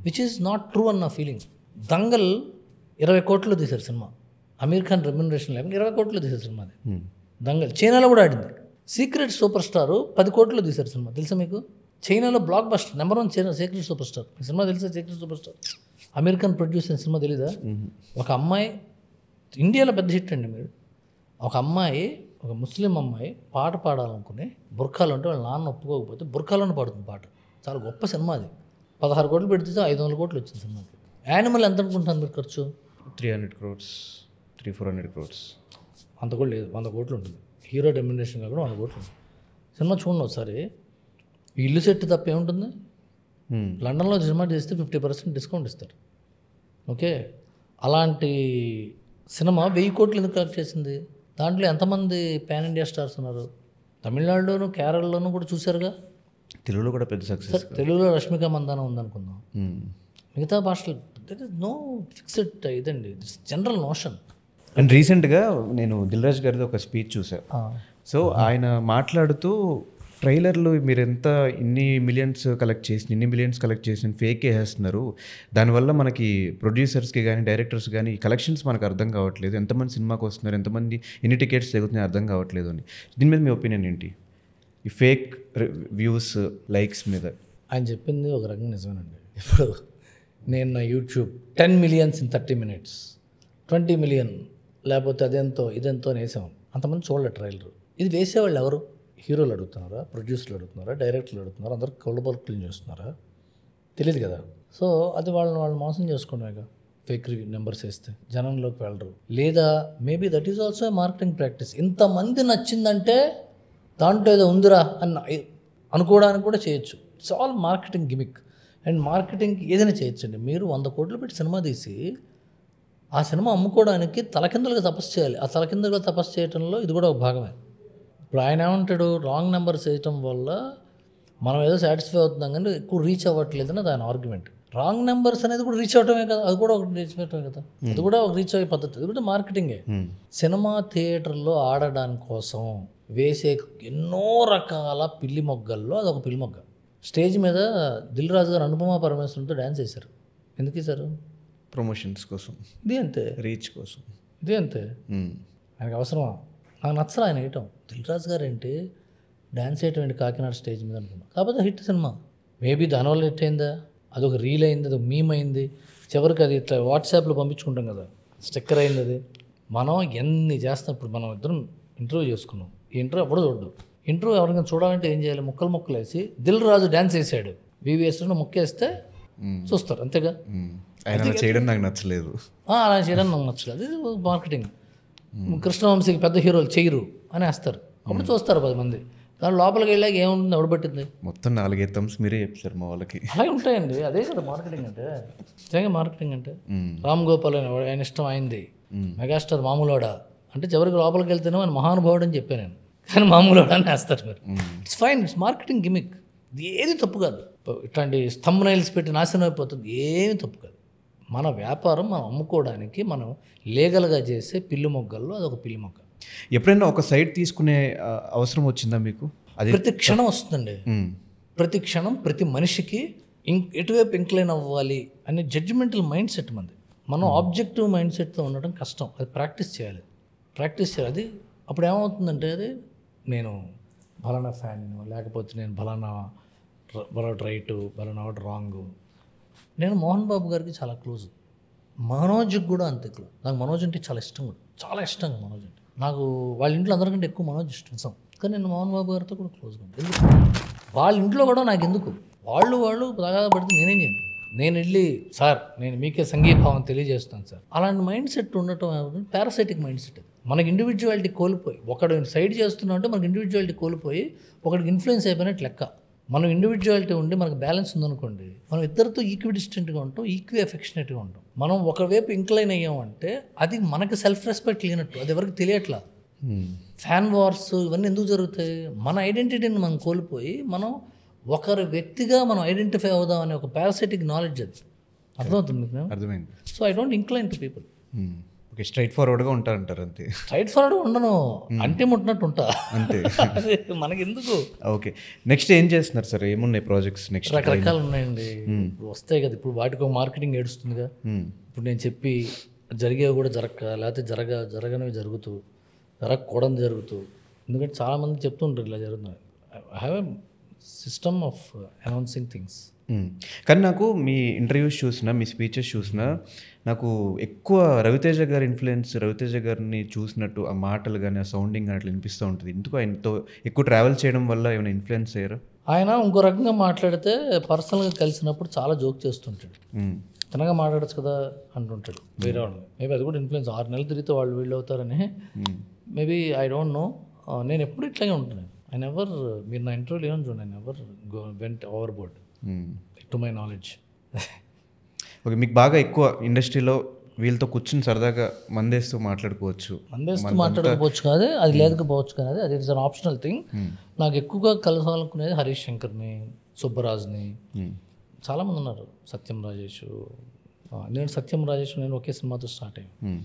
విచ్ ఈజ్ నాట్ ట్రూ అన్న ఫీలింగ్. దంగల్ 20 కోట్లు తీశారు సినిమా, అమీర్ ఖాన్ రెమ్యునరేషన్ లేకుండా 20 కోట్లు తీశారు సినిమా. దంగల్ చైనాలో కూడా ఆడింది. సీక్రెట్ సూపర్ స్టార్ 10 కోట్లు తీశారు సినిమా, తెలుసా మీకు? చైనాలో block buster number 1 China secret super star. ఈ సినిమా తెలుసా? Secret super star American produce అయిన సినిమా తెలీదా? ఒక అమ్మాయి ఇండియాలో పెద్ద హిట్ అండి. మీరు ఒక అమ్మాయి, ఒక ముస్లిం అమ్మాయి పాట పాడాలనుకుని బుర్ఖాలు ఉంటే వాళ్ళ నాన్న ఒప్పుకోకపోతే బుర్ఖాలోనే పాడుతుంది పాట. చాలా గొప్ప సినిమా అది. 16 కోట్లు పెడితే 500 కోట్లు వచ్చింది సినిమాకి. యానిమల్ ఎంత అనుకుంటాను మీరు ఖర్చు? 300 crores, 300-400 crores. అంత కూడా లేదు, 100 కోట్లు ఉంటుంది. హీరో రెమ్యునరేషన్ కాకుండా 100 కోట్లు ఉంటుంది. సినిమా చూడండి ఒకసారి. ఇల్లు సెట్ తప్ప ఏముంటుంది? లండన్లో సినిమా చేస్తే 50% డిస్కౌంట్ ఇస్తారు. ఓకే, అలాంటి సినిమా 1000 కోట్లు ఎందుకు కలెక్ట్ చేసింది? దాంట్లో ఎంతమంది పాన్ ఇండియా స్టార్స్ ఉన్నారు? తమిళనాడులోను కేరళలోనూ కూడా చూశారుగా. తెలుగులో కూడా పెద్ద సక్సెస్. తెలుగులో రష్మిక మందాన ఉందనుకుందాం. మిగతా భాషలు దర్ ఇస్ నో ఫిక్స్డ్ ఇదండి, జనరల్ నోషన్. అండ్ రీసెంట్గా నేను దిల్ రాజు గారిది ఒక స్పీచ్ చూసాను. సో ఆయన మాట్లాడుతూ ట్రైలర్లు మీరు ఎంత ఇన్ని మిలియన్స్ కలెక్ట్ చేసి ఫేక్ వేసేస్తున్నారు, దానివల్ల మనకి ప్రొడ్యూసర్స్కి కానీ డైరెక్టర్స్ కానీ ఈ కలెక్షన్స్ మనకు అర్థం కావట్లేదు, ఎంతమంది సినిమాకి వస్తున్నారు, ఎంతమంది ఎన్ని టికెట్స్ తెగుతున్నాయి అర్థం కావట్లేదు అని. దీని మీద మీ ఒపీనియన్ ఏంటి? ఈ ఫేక్ వ్యూస్ లైక్స్ మీద. ఆయన చెప్పింది ఒక రకంగా నిజమేనండి. ఇప్పుడు నేను నా YouTube 10 million in 30 minutes, 20 million లేకపోతే అదెంతో ఇదెంతో అని వేసాం. అంతమంది చూడలేదు ట్రైలర్. ఇది వేసేవాళ్ళు ఎవరు? హీరోలు అడుగుతున్నారా, ప్రొడ్యూసర్లు అడుగుతున్నారా, డైరెక్టర్లు అడుగుతున్నారా, అందరూ కౌళ్ళ క్లీన్ చేస్తున్నారా? తెలియదు కదా. సో అది వాళ్ళు మోసం చేసుకోవడమేగా. ఫేక్ నెంబర్స్ వేస్తే జనంలోకి వెళ్ళరు. లేదా maybe that is also marketing practice. ఇంతమంది నచ్చిందంటే దాంట్లో ఏదో ఉందిరా అని అనుకోవడానికి కూడా చేయొచ్చు. It's all marketing gimmick. And marketing ఏదైనా చేయొచ్చండి. మీరు 100 కోట్లు పెట్టి సినిమా తీసి ఆ సినిమా అమ్ముకోవడానికి తలకిందులుగా తపస్సు చేయాలి. ఆ తలకిందులుగా తపస్సు చేయడంలో ఇది కూడా ఒక భాగమే. ఇప్పుడు ఆయన ఏమంటాడు, రాంగ్ నెంబర్స్ వేయటం వల్ల మనం ఏదో సాటిస్ఫై అవుతున్నాం కానీ ఎక్కువ రీచ్ అవ్వట్లేదు అని ఆయన ఆర్గ్యుమెంట్. రాంగ్ నెంబర్స్ అనేది కూడా రీచ్ అవటమే కదా, అది కూడా ఒక రీచ్ అవ్వటమే కదా, అది కూడా ఒక రీచ్ అయ్యే పద్ధతి, అది కూడా మార్కెటింగే. సినిమా థియేటర్లో ఆడడానికి కోసం వేసే ఎన్నో రకాల పిల్లి మొగ్గల్లో అదొక పిల్లి మొగ్గ. స్టేజ్ మీద దిల్ రాజు గారు అనుపమ పరమేశ్వరంతో డ్యాన్స్ వేశారు. ఎందుకు వేశారు? ప్రమోషన్స్ కోసం, ఇది అంతే, రీచ్ కోసం, ఇది అంతే. ఆయనకు అవసరమా? నాకు నచ్చరు ఆయన వేయటం. దిల్ రాజు గారు ఏంటి డ్యాన్స్ వేయటం ఏంటి కాకినాడ స్టేజ్ మీద అనుకున్నా. కాకపోతే హిట్ సినిమా. మేబీ దానివల్ల హిట్ అయిందా? అదొక రీల్ అయింది, అదొక మీమ్ అయింది, చివరికి అది ఇట్లా వాట్సాప్లో పంపించుకుంటాం కదా, స్టిక్కర్ అయింది అది. మనం ఎన్ని చేస్తాం. ఇప్పుడు మనం ఇద్దరం ఇంటర్వ్యూ చేసుకున్నాం. ఈ ఇంటర్వ్యూ ఎప్పుడో చూడ్డు. ఇంటర్వ్యూ ఎవరికైనా చూడాలంటే ఏం చేయాలి? ముక్కలు వేసి దిల్ రాజు డ్యాన్స్ వేసాడు, VVSలో ముక్కేస్తే చూస్తారు, అంతేగా. ఆయన చేయడం నాకు నచ్చలేదు, అలా చేయడం నాకు నచ్చలేదు. ఇది మార్కెటింగ్. కృష్ణవంశీకి పెద్ద హీరోలు చేయరు అని వేస్తారు, అప్పుడు చూస్తారు 10 మంది. దాని లోపలికి వెళ్ళాక ఏముంటుంది, ఎవడు పట్టింది? మొత్తం 4-5 thumbs మీరే చెప్పారు మా వాళ్ళకి. అలాగే ఉంటాయండి, అదే కదా మార్కెటింగ్ అంటే. నిజంగా మార్కెటింగ్ అంటే రామ్ గోపాల్ అని ఆయన ఇష్టం అయింది, మెగాస్టార్ మామూలువాడా అంటే చివరికి లోపలికి వెళ్తేనే ఆయన మహానుభావుడు అని చెప్పాను నేను, కానీ మామూలువాడా అని వేస్తారు మీరు. It's fine, it's marketing gimmick. ఇది ఏది తప్పు కాదు. ఇట్లాంటి థంబ్నైల్స్ పెట్టి నాశనం అయిపోతుంది, ఏమి తప్పు కాదు. మన వ్యాపారం మనం అమ్ముకోవడానికి మనం లీగల్గా చేసే పిల్లి మొగ్గల్లో అదొక పిల్లి మొగ్గ. ఎప్పుడైనా ఒక సైడ్ తీసుకునే అవసరం వచ్చిందా మీకు? అది ప్రతి క్షణం వస్తుందండి. ప్రతి క్షణం ప్రతి మనిషికి ఎటువైపు ఇంక్లైన్ అవ్వాలి అనే జడ్జిమెంటల్ మైండ్ సెట్ మంది. మనం ఆబ్జెక్టివ్ మైండ్ సెట్తో ఉండడం కష్టం. అది ప్రాక్టీస్ చేయాలి. అది అప్పుడు ఏమవుతుందంటే, అది నేను బలానా ఫ్యాన్, లేకపోతే నేను బలానా రైటు, బలానా రాంగు. నేను మోహన్ బాబు గారికి చాలా క్లోజ్, మనోజ్కి కూడా అంతే క్లోజ్. నాకు మనోజ్ అంటే చాలా ఇష్టం కూడా, చాలా ఇష్టం మనోజ్ అంటే. నాకు వాళ్ళ ఇంట్లో అందరికంటే ఎక్కువ మనోజ్ ఇష్టం. కానీ నేను మోహన్ బాబు గారితో కూడా క్లోజ్గా ఉంటాను. ఎందుకు? వాళ్ళ ఇంట్లో కూడా నాకు ఎందుకు, వాళ్ళు బాగా పడితే నేనేం చేయను. నేను వెళ్ళి సార్ నేను మీకే సంఘీభావం తెలియజేస్తాను సార్, అలాంటి మైండ్ సెట్ ఉండటం పారాసైటిక్ మైండ్ సెట్. మనకి ఇండివిజువాలిటీ కోల్పోయి ఒకడు సైడ్ చేస్తున్నాం అంటే మనకి ఇండివిజువాలిటీ కోల్పోయి ఒకడికి ఇన్ఫ్లుయెన్స్ అయిపోయినట్టు లెక్క. మనం ఇండివిజువాలిటీ ఉండి మనకు బ్యాలెన్స్ ఉందనుకోండి, మనం ఇద్దరితో ఈక్వి డిస్టెంట్గా ఉంటాం, ఈక్వి అఫెక్షనేట్గా ఉంటాం. మనం ఒకవైపు ఇంక్లైన్ అయ్యామంటే అది మనకి సెల్ఫ్ రెస్పెక్ట్ లేనట్టు, అది ఎవరికి తెలియట్లా. ఫ్యాన్ వార్స్ ఇవన్నీ ఎందుకు జరుగుతాయి? మన ఐడెంటిటీని మనం కోల్పోయి మనం ఒకరి వ్యక్తిగా మనం ఐడెంటిఫై అవుదాం అనే ఒక పారాసైటిక్ నాలెడ్జ్. అది అర్థమవుతుంది మీకు? అర్థమైంది. So I don't incline to people. Okay, straight ఫార్వర్డ్గా ఉంటారంటారు అంతే. స్ట్రైట్ ఫార్వర్డ్గా ఉండను, అంటే ముట్టినట్టు ఉంటా అంతే. మనకి ఎందుకు? ఓకే, నెక్స్ట్ ఏం చేస్తున్నారు సార్? ఏమున్నాయి ప్రాజెక్ట్స్ నెక్స్ట్? రకరకాలు ఉన్నాయండి, ఇప్పుడు వస్తాయి కదా. ఇప్పుడు వాటికి ఒక మార్కెటింగ్ ఏడుస్తుందిగా. ఇప్పుడు నేను చెప్పి జరిగేవి కూడా జరగక, లేకపోతే జరగనివి జరుగుతూ, జరగకూడదు జరుగుతూ. ఎందుకంటే చాలామంది చెప్తుంటారు ఇలా జరుగుతుంది. I have a system of announcing things. కానీ నాకు మీ ఇంటర్వ్యూస్ చూసినా, మీ స్పీచెస్ చూసినా నాకు ఎక్కువ రవితేజ గారి ఇన్ఫ్లుయెన్స్, రవితేజ గారిని చూసినట్టు ఆ మాటలు కానీ, ఆ సౌండింగ్ కానీ అట్లా వినిపిస్తూ ఉంటుంది. ఎందుకు ఆయనతో ఎక్కువ ట్రావెల్ చేయడం వల్ల ఏమైనా ఇన్ఫ్లుయెన్స్ అయ్యారా? ఆయన ఇంకో రకంగా మాట్లాడితే పర్సనల్గా కలిసినప్పుడు చాలా జోక్ చేస్తుంటాడు. తినగా మాట్లాడచ్చు కదా అంటుంటాడు వేరే వాళ్ళు. మేబీ అది కూడా ఇన్ఫ్లుయెన్స్. 6 నెలలు తిరిగితే వాళ్ళు వీళ్ళు అవుతారని మేబీ ఐ డోంట్ నో. నేను ఎప్పుడు ఇట్లాగే ఉంటున్నాను. ఐ నెవర్, మీరు నా ఇంటర్వ్యూలో ఏమని చూడండి, I never went over board to my knowledge. Okay, మీకు బాగా ఎక్కువ ఇండస్ట్రీలో వీళ్ళతో కూర్చుని సరదాగా మందేస్తూ మాట్లాడుకోవచ్చు, మాట్లాడుకోవచ్చు కాదు, అది లేకపోవచ్చు కానీ అది ఇట్స్ అన్ ఆప్షనల్ థింగ్. నాకు ఎక్కువగా కలసాలనుకునేది హరీష్ శంకర్ని, సుబ్బరాజ్ని, చాలామంది ఉన్నారు, సత్యం రాజేష్. నేను సత్యం రాజేష్ నేను ఒకే సినిమాతో స్టార్ట్ అయ్యాను.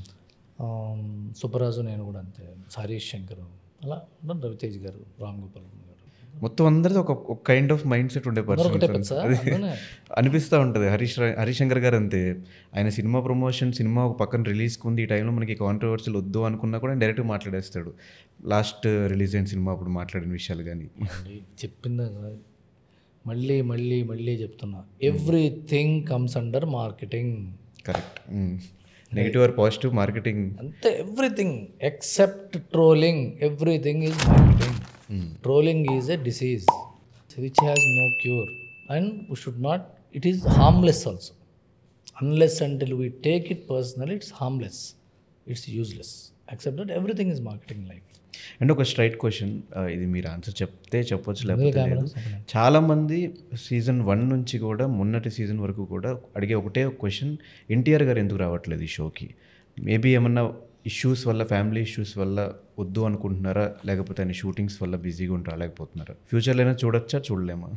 సుబ్బరాజు నేను కూడా అంతే, హరీష్ శంకర్, అలా ఉంటాను, రవితేజ్ గారు, రామ్ గోపాల్ గారు, మొత్తం అందరిది ఒక కైండ్ ఆఫ్ మైండ్ సెట్ ఉండే పర్సన్ అనిపిస్తూ ఉంటుంది. హరిశంకర్ గారు అంతే, ఆయన సినిమా ప్రమోషన్, సినిమా ఒక పక్కన రిలీజ్కి ఉంది, ఈ టైంలో మనకి కాంట్రవర్సీలు వద్దు అనుకున్నా కూడా డైరెక్ట్గా మాట్లాడేస్తాడు. లాస్ట్ రిలీజ్ అయిన సినిమా అప్పుడు మాట్లాడిన విషయాలు కానీ చెప్పిందా మళ్ళీ మళ్ళీ మళ్ళీ చెప్తున్నా, everything comes under marketing. Correct. Negative or positive marketing అంతే. Everything except trolling, everything is marketing. Trolling is a disease which has no cure and we should not, it is harmless also. Unless until we take it personal, it's harmless, it's useless. Except that everything is marketing life. And ఒక straight question, ఇది మీరు answer చెప్తే చెప్పొచ్చు, లేకపోతే లేదు. చాలామంది season 1 నుంచి కూడా మొన్నటి సీజన్ వరకు కూడా అడిగే ఒకటే క్వశ్చన్, ఎన్టీఆర్ గారు ఎందుకు రావట్లేదు ఈ షోకి? మేబీ ఏమన్నా ఇష్యూస్ వల్ల, ఫ్యామిలీ ఇష్యూస్ వల్ల వద్దు అనుకుంటున్నారా, లేకపోతే ఆయన షూటింగ్స్ వల్ల బిజీగా ఉండి రాలేకపోతున్నారా? ఫ్యూచర్లో అయినా చూడొచ్చా, చూడలేమా?